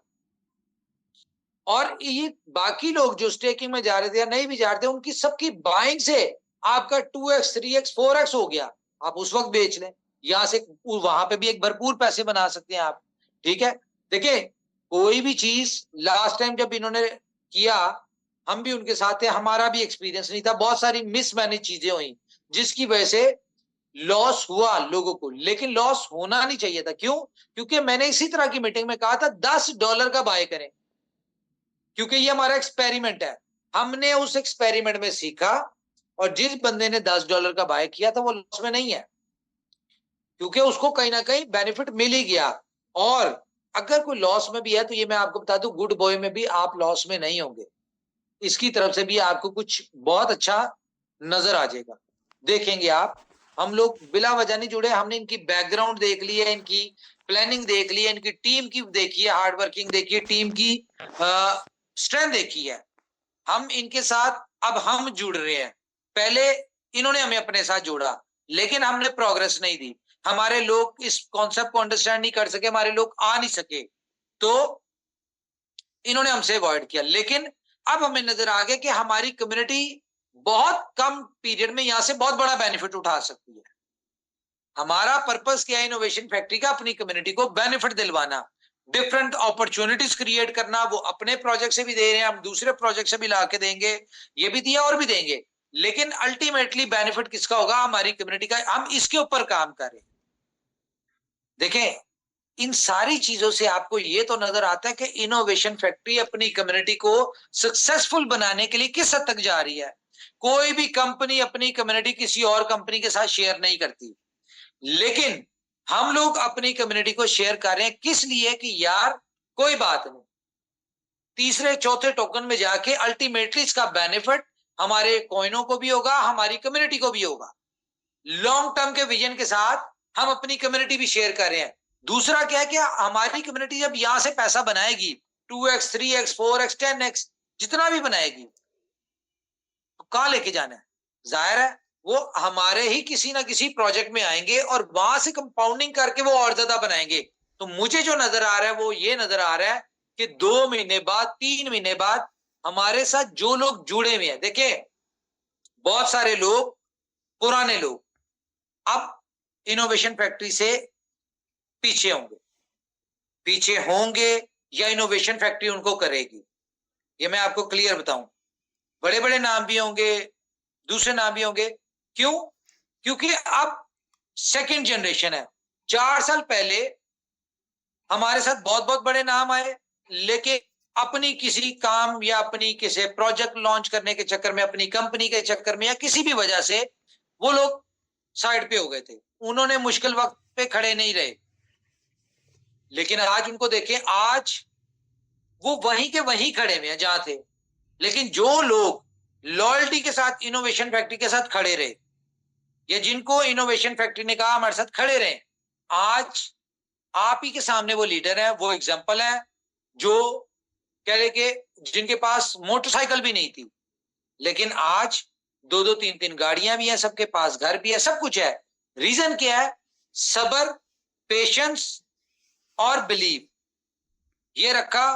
[SPEAKER 1] और ये बाकी लोग जो स्टेकिंग में जा रहे थे या नहीं भी जा रहे थे, उनकी सबकी बाइंग से आपका 2x 3x 4x हो गया, आप उस वक्त बेच लें, यहां से वहां पे भी एक भरपूर पैसे बना सकते हैं आप। ठीक है, देखिए कोई भी चीज लास्ट टाइम जब इन्होंने किया, हम भी उनके साथ थे, हमारा भी एक्सपीरियंस नहीं था, बहुत सारी मिसमैनेज चीजें हुई जिसकी वजह से लॉस हुआ लोगों को। लेकिन लॉस होना नहीं चाहिए था। क्यों? क्योंकि मैंने इसी तरह की मीटिंग में कहा था $10 का बाय करें, क्योंकि ये हमारा एक्सपेरिमेंट है। हमने उस एक्सपेरिमेंट में सीखा, और जिस बंदे ने $10 का बाय किया था वो लॉस में नहीं है, क्योंकि उसको कहीं ना कहीं बेनिफिट मिल ही गया। और अगर कोई लॉस में भी है तो ये मैं आपको बता दूं, गुड बॉय में भी आप लॉस में नहीं होंगे, इसकी तरफ से भी आपको कुछ बहुत अच्छा नजर आ जाएगा। देखेंगे आप, हम लोग बिला वजह नहीं जुड़े, हमने इनकी बैकग्राउंड देख ली है, इनकी प्लानिंग देख ली है, इनकी टीम की देखी है, हार्डवर्किंग देखी है, टीम की स्ट्रेंथ देखी है। हम इनके साथ अब हम जुड़ रहे हैं, पहले इन्होंने हमें अपने साथ जोड़ा, लेकिन हमने प्रोग्रेस नहीं दी, हमारे लोग इस कॉन्सेप्ट को अंडरस्टैंड नहीं कर सके, हमारे लोग आ नहीं सके, तो इन्होंने हमसे अवॉइड किया। लेकिन अब हमें नजर आ गया कि हमारी कम्युनिटी बहुत कम पीरियड में यहां से बहुत बड़ा बेनिफिट उठा सकती है। हमारा पर्पस क्या है इनोवेशन फैक्ट्री का? अपनी कम्युनिटी को बेनिफिट दिलवाना, डिफरेंट अपॉर्चुनिटीज क्रिएट करना। वो अपने प्रोजेक्ट से भी दे रहे हैं, हम दूसरे प्रोजेक्ट से भी ला के देंगे, ये भी दिया और भी देंगे, लेकिन अल्टीमेटली बेनिफिट किसका होगा? हमारी कम्युनिटी का। हम इसके ऊपर काम करें। देखें, इन सारी चीजों से आपको ये तो नजर आता है कि इनोवेशन फैक्ट्री अपनी कम्युनिटी को सक्सेसफुल बनाने के लिए किस हद तक जा रही है। कोई भी कंपनी अपनी कम्युनिटी किसी और कंपनी के साथ शेयर नहीं करती, लेकिन हम लोग अपनी कम्युनिटी को शेयर कर रहे हैं। किस लिए? कि यार कोई बात नहीं, तीसरे चौथे टोकन में जाके अल्टीमेटली इसका बेनिफिट हमारे कॉइनों को भी होगा, हमारी कम्युनिटी को भी होगा। लॉन्ग टर्म के विजन के साथ हम अपनी कम्युनिटी भी शेयर कर रहे हैं। दूसरा क्या है कि हमारी कम्युनिटी जब यहां से पैसा बनाएगी 2x 3x 4x 10x जितना भी बनाएगी, तो कहां लेके जाना है? जाहिर है वो हमारे ही किसी ना किसी प्रोजेक्ट में आएंगे और वहां से कंपाउंडिंग करके वो और ज्यादा बनाएंगे। तो मुझे जो नजर आ रहा है वो ये नजर आ रहा है कि 2 महीने बाद 3 महीने बाद हमारे साथ जो लोग जुड़े हुए हैं, देखिए बहुत सारे लोग पुराने लोग अब इनोवेशन फैक्ट्री से पीछे होंगे या इनोवेशन फैक्ट्री उनको करेगी। ये मैं आपको क्लियर बताऊं, बड़े बड़े नाम भी होंगे, दूसरे नाम भी होंगे। क्यों? क्योंकि अब सेकंड जनरेशन है। 4 साल पहले हमारे साथ बहुत बहुत बड़े नाम आए, लेकिन अपनी किसी काम या अपनी किसी प्रोजेक्ट लॉन्च करने के चक्कर में, अपनी कंपनी के चक्कर में या किसी भी वजह से वो लोग साइड पे हो गए थे। उन्होंने मुश्किल वक्त पे खड़े नहीं रहे। लेकिन आज उनको देखें, आज वो वहीं के वहीं खड़े हुए हैं जहां थे। लेकिन जो लोग लॉयल्टी के साथ इनोवेशन फैक्ट्री के साथ खड़े रहे, या जिनको इनोवेशन फैक्ट्री ने कहा हमारे साथ खड़े रहे, आज आप ही के सामने वो लीडर है, वो एग्जाम्पल है। जो कह रहे कि जिनके पास मोटरसाइकिल भी नहीं थी, लेकिन आज 2-2 3-3 गाड़ियां भी हैं, सबके पास घर भी है, सब कुछ है। रीजन क्या है? सब्र, पेशेंस और बिलीव, ये रखा,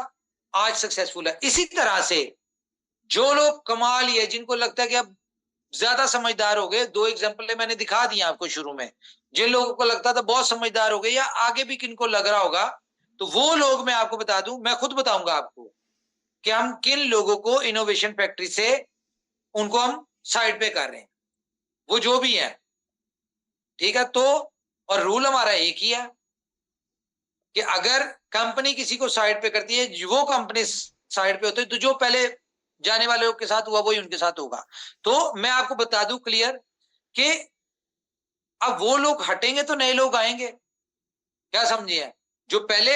[SPEAKER 1] आज सक्सेसफुल है। इसी तरह से जो लोग कमा लिए, जिनको लगता है कि अब ज्यादा समझदार हो गए, 2 एग्जाम्पल मैंने दिखा दिया आपको शुरू में, जिन लोगों को लगता था बहुत समझदार हो गए या आगे भी किनको लग रहा होगा, तो वो लोग मैं आपको बता दूं, मैं खुद बताऊंगा आपको कि हम किन लोगों को इनोवेशन फैक्ट्री से उनको हम साइड पे कर रहे हैं, वो जो भी है। ठीक है? तो और रूल हमारा एक ही है कि अगर कंपनी किसी को साइड पे करती है, वो कंपनी साइड पे होती है, तो जो पहले जाने वाले लोग के साथ हुआ वही उनके साथ होगा। तो मैं आपको बता दूं क्लियर कि अब वो लोग हटेंगे तो नए लोग आएंगे। क्या समझिए? जो पहले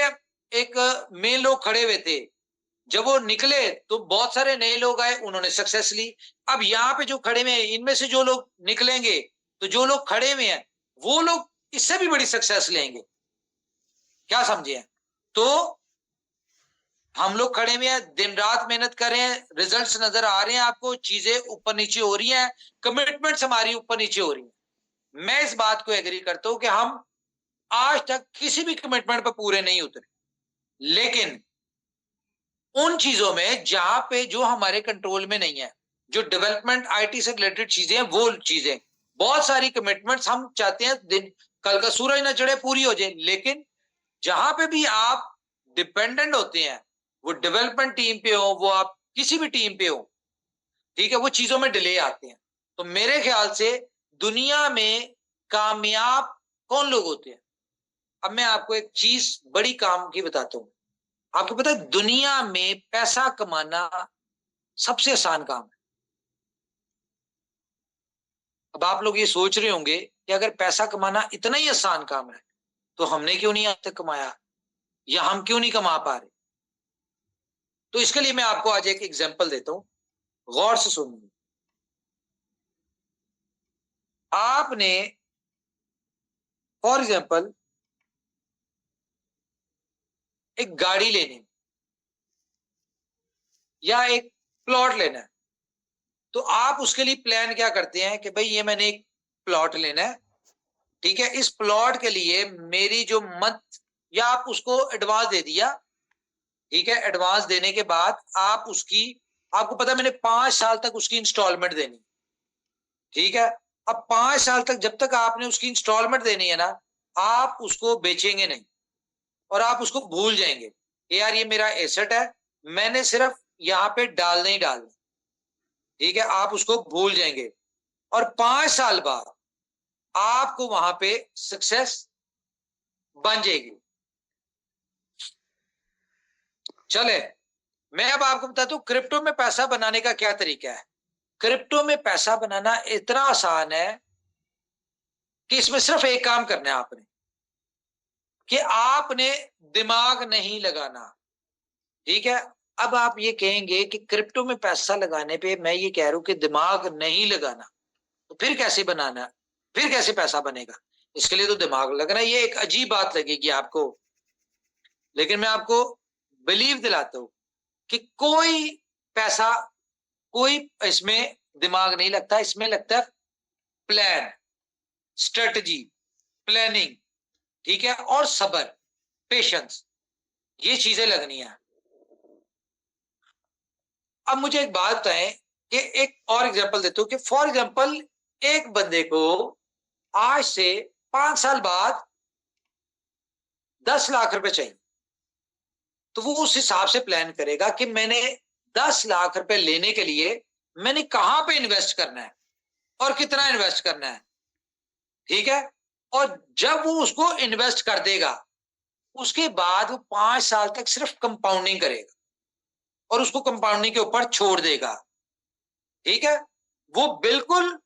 [SPEAKER 1] एक मेन लोग खड़े हुए थे, जब वो निकले तो बहुत सारे नए लोग आए, उन्होंने सक्सेस ली। अब यहाँ पे जो खड़े हुए हैं, इनमें से जो लोग निकलेंगे, तो जो लोग खड़े हुए हैं वो लोग इससे भी बड़ी सक्सेस लेंगे। क्या समझिए? तो हम लोग खड़े हुए हैं, दिन रात मेहनत कर रहे हैं, रिजल्ट्स नजर आ रहे हैं आपको, चीजें ऊपर नीचे हो रही हैं, कमिटमेंट्स हमारी ऊपर नीचे हो रही हैं। मैं इस बात को एग्री करता हूं कि हम आज तक किसी भी कमिटमेंट पर पूरे नहीं उतरे, लेकिन उन चीजों में जहां पे जो हमारे कंट्रोल में नहीं है, जो डेवलपमेंट आईटी से रिलेटेड चीजें हैं, वो चीजें, बहुत सारी कमिटमेंट्स हम चाहते हैं दिन कल का सूरज न चढ़े पूरी हो जाए, लेकिन जहां पे भी आप डिपेंडेंट होते हैं, वो डेवलपमेंट टीम पे हो, वो आप किसी भी टीम पे हो, ठीक है, वो चीजों में डिले आते हैं। तो मेरे ख्याल से दुनिया में कामयाब कौन लोग होते हैं? अब मैं आपको एक चीज बड़ी काम की बताता हूं। आपको पता है दुनिया में पैसा कमाना सबसे आसान काम है। अब आप लोग ये सोच रहे होंगे कि अगर पैसा कमाना इतना ही आसान काम है, तो हमने क्यों नहीं आज तक कमाया, या हम क्यों नहीं कमा पा रहे? तो इसके लिए मैं आपको आज एक एग्जांपल देता हूं, गौर से सुनिए। आपने फॉर एग्जांपल एक गाड़ी लेनी या एक प्लॉट लेना है, तो आप उसके लिए प्लान क्या करते हैं कि भाई ये मैंने एक प्लॉट लेना है, ठीक है। इस प्लॉट के लिए मेरी जो मंथ, या आप उसको एडवांस दे दिया, ठीक है। एडवांस देने के बाद आप उसकी, आपको पता है मैंने 5 साल तक उसकी इंस्टॉलमेंट देनी, ठीक है। अब 5 साल तक जब तक आपने उसकी इंस्टॉलमेंट देनी है ना, आप उसको बेचेंगे नहीं और आप उसको भूल जाएंगे कि यार ये मेरा एसेट है, मैंने सिर्फ यहाँ पे डालना ही डालना, ठीक है। आप उसको भूल जाएंगे और 5 साल बाद आपको वहां पे सक्सेस बन जाएगी। चले, मैं अब आपको बताता हूं क्रिप्टो में पैसा बनाने का क्या तरीका है। क्रिप्टो में पैसा बनाना इतना आसान है कि इसमें सिर्फ एक काम करना है आपने, कि आपने दिमाग नहीं लगाना, ठीक है। अब आप ये कहेंगे कि क्रिप्टो में पैसा लगाने पे मैं ये कह रहा हूं कि दिमाग नहीं लगाना, तो फिर कैसे बनाना, फिर कैसे पैसा बनेगा? इसके लिए तो दिमाग लगना। ये एक अजीब बात लगेगी आपको, लेकिन मैं आपको बिलीव दिलाता हूं कि कोई पैसा, कोई इसमें दिमाग नहीं लगता, इसमें लगता है प्लान, स्ट्रेटजी, प्लानिंग, ठीक है, और सब्र, पेशेंस, ये चीजें लगनी है। अब मुझे एक बात बताएं कि एक और एग्जांपल देता हूं कि फॉर एग्जांपल एक बंदे को आज से 5 साल बाद 10 लाख रुपए चाहिए, तो वो उस हिसाब से प्लान करेगा कि मैंने 10 लाख रुपए लेने के लिए मैंने कहां पे इन्वेस्ट करना है और कितना इन्वेस्ट करना है, ठीक है। और जब वो उसको इन्वेस्ट कर देगा, उसके बाद वो 5 साल तक सिर्फ कंपाउंडिंग करेगा और उसको कंपाउंडिंग के ऊपर छोड़ देगा, ठीक है। वो बिल्कुल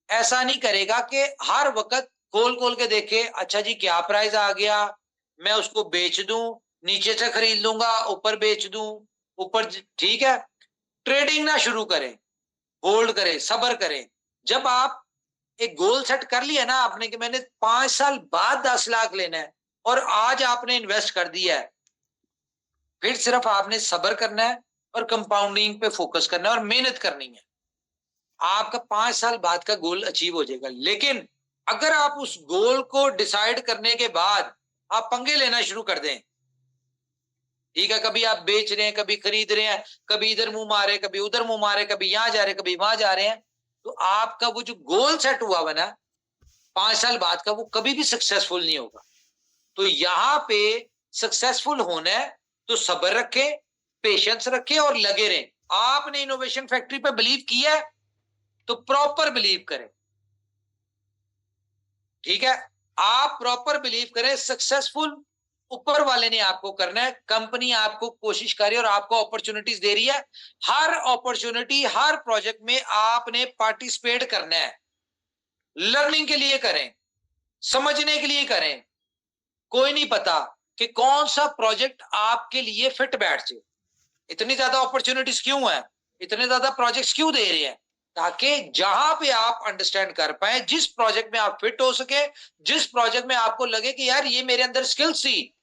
[SPEAKER 1] ऐसा नहीं करेगा कि हर वक्त खोल खोल के देखे, अच्छा जी क्या प्राइस आ गया, मैं उसको बेच दूं, नीचे से खरीद लूंगा, ऊपर बेच दूं, ऊपर, ठीक है। ट्रेडिंग ना शुरू करें, होल्ड करें, सब्र करें। जब आप एक गोल सेट कर लिया ना आपने कि मैंने 5 साल बाद 10 लाख लेना है और आज आपने इन्वेस्ट कर दिया है, फिर सिर्फ आपने सब्र करना है और कंपाउंडिंग पे फोकस करना है और मेहनत करनी है। आपका 5 साल बाद का गोल अचीव हो जाएगा। लेकिन अगर आप उस गोल को डिसाइड करने के बाद आप पंगे लेना शुरू कर दें, ठीक है, कभी आप बेच रहे हैं, कभी खरीद रहे हैं, कभी इधर मुंह मारे, कभी उधर मुंह मारे, कभी यहां जा रहे हैं, कभी वहां जा रहे हैं, तो आपका वो जो गोल सेट हुआ हुआ ना 5 साल बाद का, वो कभी भी सक्सेसफुल नहीं होगा। तो यहां पे सक्सेसफुल होना है तो सब्र रखें, पेशेंस रखें और लगे रहें। आपने इनोवेशन फैक्ट्री पे बिलीव किया है तो प्रॉपर बिलीव करें, ठीक है। आप प्रॉपर बिलीव करें, सक्सेसफुल ऊपर वाले ने आपको करना है, कंपनी आपको कोशिश कर रही है और आपको अपॉर्चुनिटीज दे रही है। हर अपॉर्चुनिटी, हर प्रोजेक्ट में आपने पार्टिसिपेट करना है। लर्निंग के लिए करें, समझने के लिए करें। कोई नहीं पता कि कौन सा प्रोजेक्ट आपके लिए फिट बैठ जाए। इतनी ज्यादा अपॉर्चुनिटीज क्यों है, इतने ज्यादा प्रोजेक्ट्स क्यों दे रहे हैं, ताकि जहां पे आप अंडरस्टैंड कर पाए, जिस प्रोजेक्ट में आप फिट हो सके, जिस प्रोजेक्ट में आपको लगे कि यार ये मेरे अंदर स्किल्स थी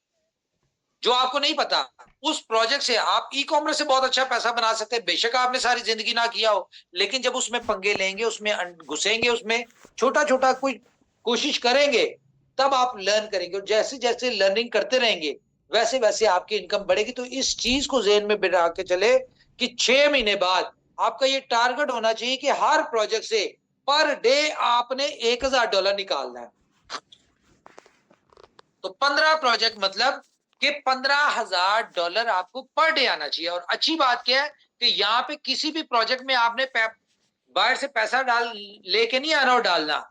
[SPEAKER 1] जो आपको नहीं पता, उस प्रोजेक्ट से आप ई कॉमर्स से बहुत अच्छा पैसा बना सकते हैं। बेशक आपने सारी जिंदगी ना किया हो, लेकिन जब उसमें पंगे लेंगे, उसमें घुसेंगे, उसमें छोटा छोटा कुछ कोशिश करेंगे, तब आप लर्न करेंगे। और जैसे जैसे लर्निंग करते रहेंगे वैसे वैसे आपकी इनकम बढ़ेगी। तो इस चीज को ज़हन में बिठा के चले कि 6 महीने बाद आपका ये टारगेट होना चाहिए कि हर प्रोजेक्ट से पर डे आपने $1000 निकालना है। तो 15 प्रोजेक्ट मतलब कि $15,000 आपको पर डे आना चाहिए। और अच्छी बात क्या है कि यहाँ पे किसी भी प्रोजेक्ट में आपने बाहर से पैसा डाल लेके नहीं आना और डालना,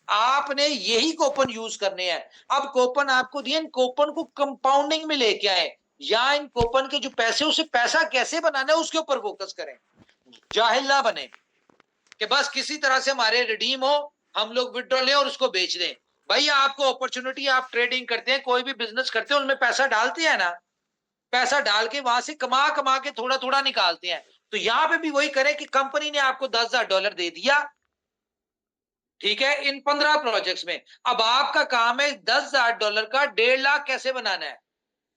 [SPEAKER 1] आपने यही कूपन यूज करने हैं। अब कूपन आपको दिए, इन कूपन को कंपाउंडिंग में लेके आए, या इन कूपन के जो पैसे, उसे पैसा कैसे बनाना है उसके ऊपर फोकस करें। जाहिल ना बने कि बस किसी तरह से हमारे रिडीम हो, हम लोग विड्रॉ लें और उसको बेच दें। भाई आपको अपॉर्चुनिटी, आप ट्रेडिंग करते हैं, कोई भी बिजनेस करते हैं, उनमें पैसा डालते हैं ना, पैसा डाल के वहां से कमा कमा के थोड़ा थोड़ा निकालते हैं। तो यहां पे भी वही करें कि कंपनी ने आपको $10,000 दे दिया, ठीक है, इन 15 प्रोजेक्ट्स में। अब आपका काम है $10,000 का 1.5 लाख कैसे बनाना है,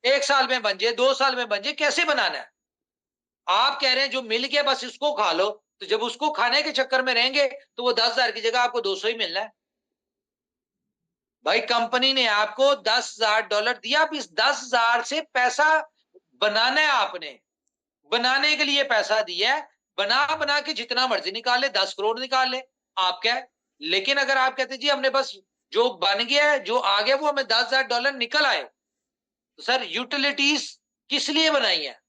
[SPEAKER 1] 1 साल में बन जाए, 2 साल में बन जाए, कैसे बनाना है। आप कह रहे हैं जो मिल गया बस इसको खा लो, तो जब उसको खाने के चक्कर में रहेंगे तो वो 10,000 की जगह आपको 200 ही मिलना है। भाई कंपनी ने आपको $10,000 दिया, अब इस 10,000 से पैसा बनाना है आपने, बनाने के लिए पैसा दिया है, बना बना के जितना मर्जी निकाल ले, 10 करोड़ निकाल ले, आपका है। लेकिन अगर आप कहते जी हमने बस जो बन गया है, जो आ गया वो हमें $10,000 निकल आए, तो सर यूटिलिटीज किस लिए बनाई है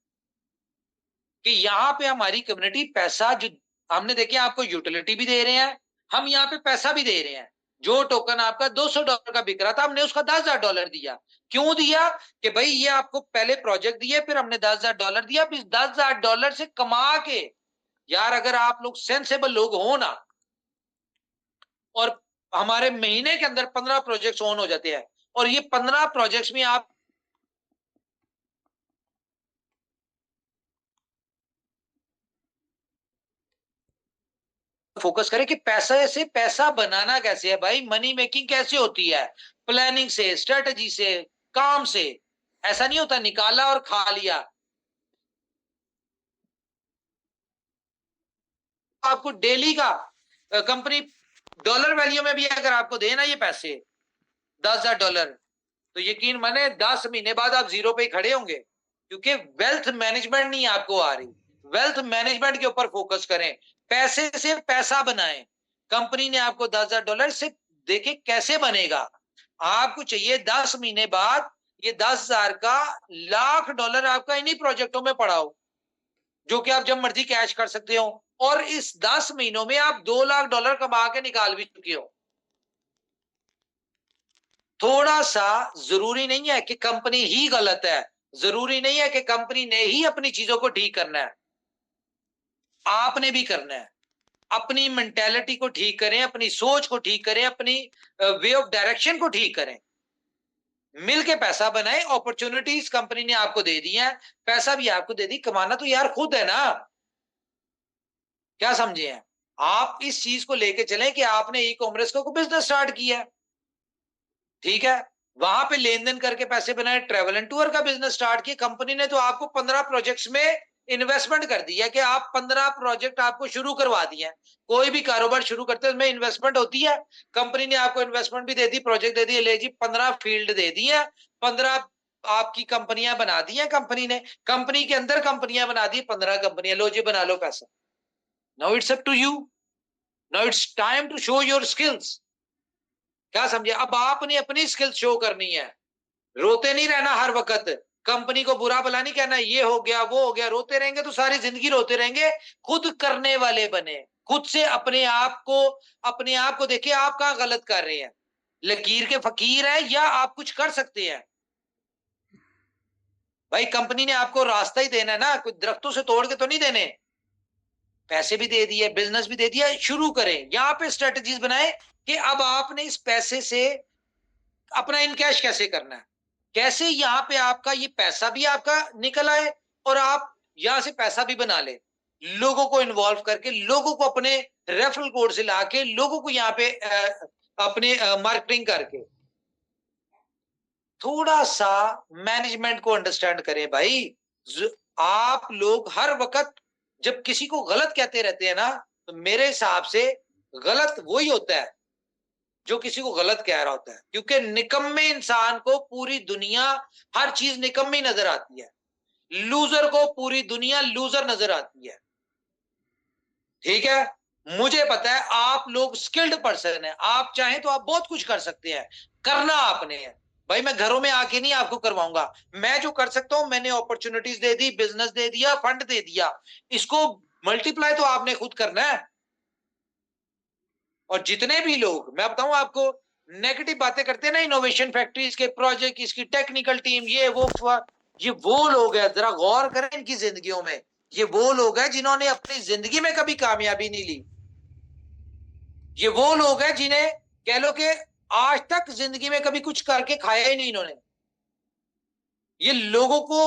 [SPEAKER 1] कि यहां पे हमारी कम्युनिटी पैसा, जो हमने देखे आपको यूटिलिटी भी दे रहे हैं, हम यहाँ पे पैसा भी दे रहे हैं। जो टोकन आपका $200 का बिक रहा था, हमने उसका $10,000 दिया। क्यों दिया कि भाई ये आपको पहले प्रोजेक्ट दिए, फिर हमने $10,000 दिया, फिर $10,000 से कमा के, यार अगर आप लोग सेंसेबल लोग हो ना, और हमारे महीने के अंदर 15 प्रोजेक्ट्स ऑन हो जाते हैं, और ये 15 प्रोजेक्ट्स में आप फोकस करें कि पैसे से पैसा बनाना कैसे है भाई, मनी मेकिंग कैसे होती है, प्लानिंग से, स्ट्रेटजी से, काम से। ऐसा नहीं होता निकाला और खा लिया। आपको डेली का कंपनी डॉलर वैल्यू में भी अगर आपको देना ये पैसे $10,000, तो यकीन माने 10 महीने बाद आप जीरो पे खड़े होंगे, क्योंकि वेल्थ मैनेजमेंट नहीं आपको आ रही। वेल्थ मैनेजमेंट के ऊपर फोकस करें, पैसे से पैसा बनाएं। कंपनी ने आपको $10,000 से देखे कैसे बनेगा, आपको चाहिए 10 महीने बाद ये 10,000 का $1,00,000 आपका इन्हीं प्रोजेक्टों में पड़ा हो, जो कि आप जब मर्जी कैश कर सकते हो, और इस 10 महीनों में आप $2,00,000 कमा के निकाल भी चुके हो। थोड़ा सा जरूरी नहीं है कि कंपनी ही गलत है, जरूरी नहीं है कि कंपनी ने ही अपनी चीजों को ठीक करना है, आपने भी करना है। अपनी मेंटेलिटी को ठीक करें, अपनी सोच को ठीक करें, अपनी वे ऑफ डायरेक्शन को ठीक करें, मिलके पैसा बनाएं। अपॉर्चुनिटीज कंपनी ने आपको दे दी है, पैसा भी आपको दे दी, कमाना तो यार खुद है ना। क्या समझे हैं आप? इस चीज को लेके चलें कि आपने ई कॉमर्स को बिजनेस स्टार्ट किया, ठीक है, वहां पे लेन देन करके पैसे बनाए, ट्रेवल एंड टूर का बिजनेस स्टार्ट किया। कंपनी ने तो आपको 15 प्रोजेक्ट्स में इन्वेस्टमेंट कर दिया कि आप 15 प्रोजेक्ट आपको शुरू करवा दिए। कोई भी कारोबार शुरू करते हैं उसमें इन्वेस्टमेंट होती है। कंपनी ने आपको इन्वेस्टमेंट भी दे दी, प्रोजेक्ट दे दिए, ले जी 15 फील्ड दे दी है, 15 आपकी कंपनियां बना दी है। कंपनी ने कंपनी के अंदर कंपनियां बना दी, 15 कंपनियां, लो जी बना लो पैसा। Now it's up to you, now it's time to show your skills. क्या समझे? अब आपने अपनी स्किल्स शो करनी है, रोते नहीं रहना हर वक्त, कंपनी को बुरा भला नहीं कहना, ये हो गया वो हो गया। रोते रहेंगे तो सारी जिंदगी रोते रहेंगे। खुद करने वाले बने, खुद से अपने आप को देखिए आप कहां गलत कर रहे हैं, लकीर के फकीर है या आप कुछ कर सकते हैं। भाई कंपनी ने आपको रास्ता ही देना है ना, कोई दरख्तों से तोड़ के तो नहीं देने। पैसे भी दे दिए, बिजनेस भी दे दिया, शुरू करें। यहाँ पे स्ट्रेटजीज बनाए कि अब आपने इस पैसे से अपना इनकैश कैसे करना है, कैसे यहाँ पे आपका ये पैसा भी आपका निकल आए और आप यहाँ से पैसा भी बना ले, लोगों को इन्वॉल्व करके, लोगों को अपने रेफरल कोड से लाके, लोगों को यहाँ पे अपने मार्केटिंग करके। थोड़ा सा मैनेजमेंट को अंडरस्टैंड करें भाई। आप लोग हर वक्त जब किसी को गलत कहते रहते हैं ना, तो मेरे हिसाब से गलत वही होता है जो किसी को गलत कह रहा होता है, क्योंकि निकम्मे इंसान को पूरी दुनिया हर चीज निकम्मी नजर आती है, लूजर को पूरी दुनिया लूजर नजर आती है। ठीक है, मुझे पता है आप लोग स्किल्ड पर्सन है, आप चाहें तो आप बहुत कुछ कर सकते हैं, करना आपने है। भाई मैं घरों में आके नहीं आपको करवाऊंगा, मैं जो कर सकता हूं मैंने अपॉर्चुनिटीज दे दी, बिजनेस दे दिया, फंड दे दिया, इसको मल्टीप्लाई तो आपने खुद करना है। और जितने भी लोग मैं बताऊं आपको नेगेटिव बातें करते हैं ना, इनोवेशन फैक्ट्रीज के प्रोजेक्ट, इसकी टेक्निकल टीम, ये वो लोग हैं, जरा गौर करें इनकी जिंदगियों में। ये वो लोग हैं जिन्होंने अपनी जिंदगी में कभी कामयाबी नहीं ली। ये वो लोग हैं जिन्हें कह लो कि आज तक जिंदगी में कभी कुछ करके खाया ही नहीं इन्होंने। ये लोगों को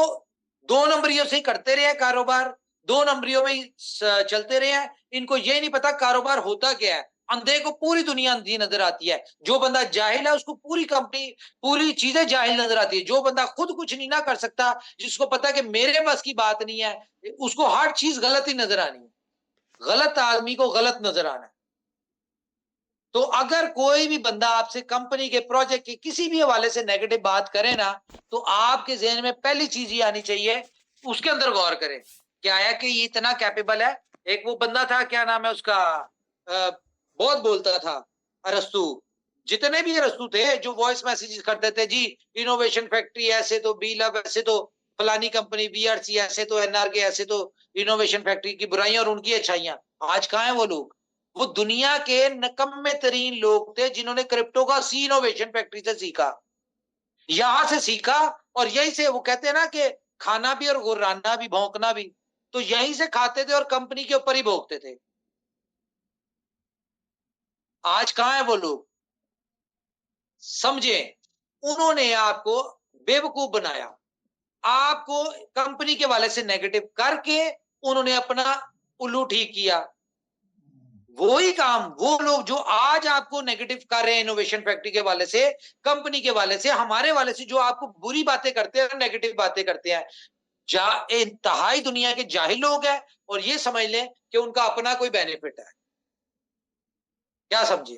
[SPEAKER 1] 2 नंबरियों से करते रहे कारोबार, 2 नंबरियों में ही चलते रहे हैं। इनको ये नहीं पता कारोबार होता क्या है। अंधे को पूरी दुनिया अंधी नजर आती है, जो बंदा जाहिल है उसको पूरी कंपनी, पूरी चीजें जाहिल नजर आती है। जो बंदा खुद कुछ नहीं ना कर सकता, जिसको पता है कि मेरे बस की बात नहीं है, उसको हर चीज गलत ही नजर आनी है। गलत आदमी को गलत नजर आना है। तो अगर कोई भी बंदा आपसे कंपनी के प्रोजेक्ट के किसी भी हवाले से नेगेटिव बात करे ना, तो आपके जहन में पहली चीज ये आनी चाहिए, उसके अंदर गौर करें क्या है कि ये इतना कैपेबल है। एक वो बंदा था, क्या नाम है उसका, बहुत बोलता था, अरस्तु। जितने भी अरस्तु थे जो वॉइस मैसेजेस करते थे, जी इनोवेशन फैक्ट्री ऐसे तो, बी लव ऐसे तो, फलानी कंपनी बीआरसी ऐसे तो, एनआरके ऐसे तो, इनोवेशन फैक्ट्री की बुराइयां और उनकी अच्छाइयां। आज कहां है वो लोग? वो दुनिया के नकम्मे तरीन लोग थे जिन्होंने क्रिप्टो का सी इनोवेशन फैक्ट्री से सीखा, यहां से सीखा। और यहीं से वो कहते हैं ना कि खाना भी और गुर्राना भी, भौंकना भी, तो यहीं से खाते थे और कंपनी के ऊपर ही भोंकते थे। आज कहां है वो लोग? समझे, उन्होंने आपको बेवकूफ बनाया, आपको कंपनी के वाले से नेगेटिव करके उन्होंने अपना उल्लू ठीक किया। वही काम वो लोग जो आज आपको नेगेटिव कर रहे हैं इनोवेशन फैक्ट्री के वाले से, कंपनी के वाले से, हमारे वाले से, जो आपको बुरी बातें करते हैं, नेगेटिव बातें करते हैं, इंतहाई दुनिया के जाहिल लोग हैं। और ये समझ लें कि उनका अपना कोई बेनिफिट है, क्या समझिए?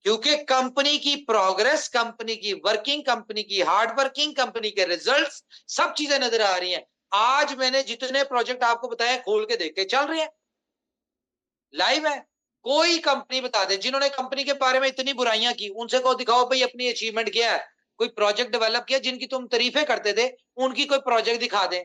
[SPEAKER 1] क्योंकि कंपनी की प्रोग्रेस, कंपनी की वर्किंग, कंपनी की हार्ड वर्किंग, कंपनी के रिजल्ट्स, सब चीजें नजर आ रही हैं। आज मैंने जितने प्रोजेक्ट आपको बताए खोल के देख के चल रहे हैं, लाइव है। कोई कंपनी बता दे जिन्होंने कंपनी के बारे में इतनी बुराइयां की, उनसे को दिखाओ भाई अपनी अचीवमेंट क्या है, कोई प्रोजेक्ट डेवलप किया, जिनकी तुम तारीफें करते थे उनकी कोई प्रोजेक्ट दिखा दे।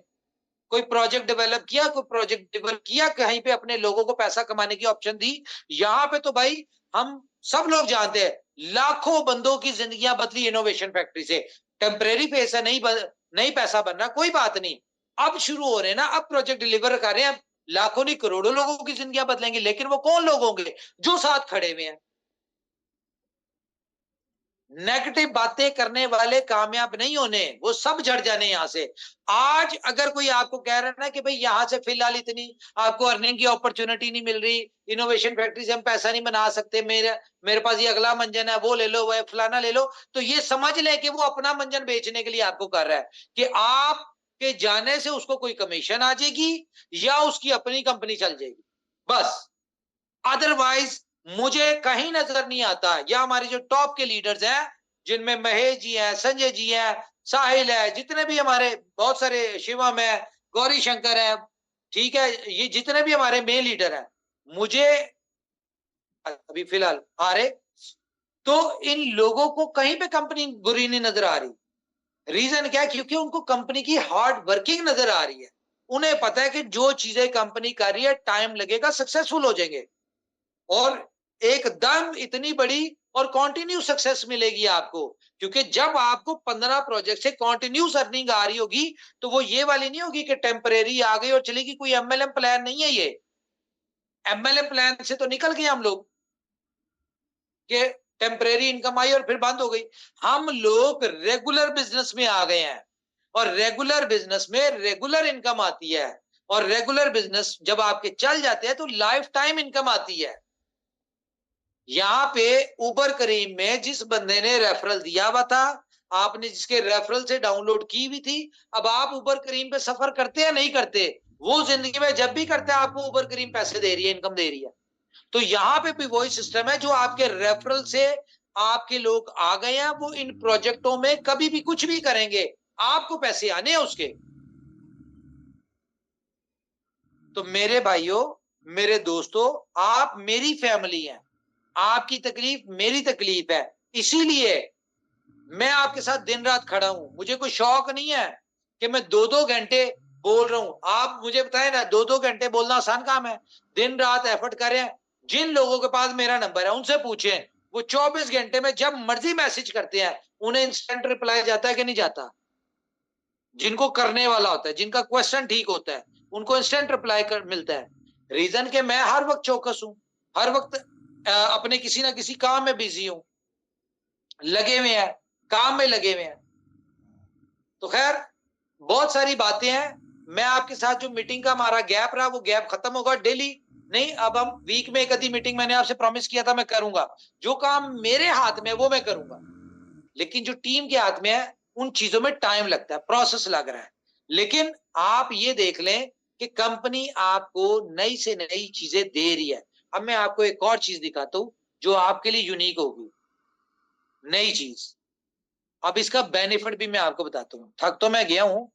[SPEAKER 1] कोई प्रोजेक्ट डेवलप किया, कोई प्रोजेक्ट डेवलप किया, कहीं पे अपने लोगों को पैसा कमाने की ऑप्शन दी। यहाँ पे तो भाई हम सब लोग जानते हैं लाखों बंदों की जिंदगियां बदली इनोवेशन फैक्ट्री से। टेम्परेरी पैसा नहीं पैसा बनना कोई बात नहीं, अब शुरू हो रहे हैं ना, अब प्रोजेक्ट डिलीवर कर रहे हैं, लाखों नहीं करोड़ों लोगों की जिंदगियां बदलेंगी। लेकिन वो कौन लोग होंगे? जो साथ खड़े हुए हैं। नेगेटिव बातें करने वाले कामयाब नहीं होने, वो सब झड़ जाने यहां से। आज अगर कोई आपको कह रहा है ना कि भाई यहां से फिलहाल इतनी आपको अर्निंग की अपॉर्चुनिटी नहीं मिल रही, इनोवेशन फैक्ट्री से हम पैसा नहीं बना सकते, मेरे पास ये अगला मंजन है, वो ले लो, वह फलाना ले लो, तो ये समझ ले कि वो अपना मंजन बेचने के लिए आपको कर रहा है कि आपके जाने से उसको कोई कमीशन आ जाएगी या उसकी अपनी कंपनी चल जाएगी, बस। अदरवाइज मुझे कहीं नजर नहीं आता। या हमारे जो टॉप के लीडर्स हैं, जिनमें महेश जी हैं, संजय जी हैं, साहिल है, जितने भी हमारे बहुत सारे, शिवम है, गौरी शंकर है, ठीक है, ये जितने भी हमारे मेन लीडर हैं, मुझे अभी फिलहाल आ रहे, तो इन लोगों को कहीं पे कंपनी बुरी नहीं नजर आ रही। रीजन क्या है? क्योंकि उनको कंपनी की हार्ड वर्किंग नजर आ रही है। उन्हें पता है कि जो चीजें कंपनी कर रही है, टाइम लगेगा, सक्सेसफुल हो जाएंगे, और एकदम इतनी बड़ी और कॉन्टिन्यू सक्सेस मिलेगी आपको। क्योंकि जब आपको 15 प्रोजेक्ट से कॉन्टिन्यूस अर्निंग आ रही होगी, तो वो ये वाली नहीं होगी कि टेम्परेरी आ गई और चलेगी। कोई एमएलएम प्लान नहीं है ये। एमएलएम प्लान से तो निकल गए हम लोग कि टेम्परेरी इनकम आई और फिर बंद हो गई। हम लोग रेगुलर बिजनेस में आ गए हैं, और रेगुलर बिजनेस में रेगुलर इनकम आती है, और रेगुलर बिजनेस जब आपके चल जाते हैं तो लाइफ टाइम इनकम आती है। यहाँ पे उबर करीम में जिस बंदे ने रेफरल दिया हुआ था, आपने जिसके रेफरल से डाउनलोड की हुई थी, अब आप उबर करीम पे सफर करते हैं नहीं करते? वो जिंदगी में जब भी करते हैं आपको उबर करीम पैसे दे रही है, इनकम दे रही है। तो यहाँ पे भी वही सिस्टम है, जो आपके रेफरल से आपके लोग आ गए हैं, वो इन प्रोजेक्टों में कभी भी कुछ भी करेंगे, आपको पैसे आने हैं उसके। तो मेरे भाइयों, मेरे दोस्तों, आप मेरी फैमिली हैं, आपकी तकलीफ मेरी तकलीफ है, इसीलिए मैं आपके साथ दिन रात खड़ा हूं। मुझे कोई शौक नहीं है कि मैं 2-2 घंटे बोल रहा हूं। आप मुझे बताएं ना, 2-2 घंटे बोलना आसान काम है? दिन रात एफर्ट करें। जिन लोगों के पास मेरा नंबर है उनसे पूछें, वो 24 घंटे में जब मर्जी मैसेज करते हैं, उन्हें इंस्टेंट रिप्लाई जाता है कि नहीं जाता? जिनको करने वाला होता है, जिनका क्वेश्चन ठीक होता है, उनको इंस्टेंट रिप्लाई मिलता है। रीजन के मैं हर वक्त चौकस हूं, हर वक्त अपने किसी ना किसी काम में बिजी हूं, लगे हुए हैं, काम में लगे हुए हैं। तो खैर, बहुत सारी बातें हैं। मैं आपके साथ जो मीटिंग का हमारा गैप रहा, वो गैप खत्म होगा। डेली नहीं, अब हम वीक में एक आधी मीटिंग, मैंने आपसे प्रॉमिस किया था मैं करूंगा। जो काम मेरे हाथ में वो मैं करूंगा, लेकिन जो टीम के हाथ में है उन चीजों में टाइम लगता है, प्रोसेस लग रहा है। लेकिन आप ये देख लें कि कंपनी आपको नई से नई चीजें दे रही है। अब मैं आपको एक और चीज दिखाता हूं। जो आपके लिए यूनिक होगी, नई चीज। अब इसका बेनिफिट भी मैं आपको बताता हूँ। थक तो मैं गया हूँ,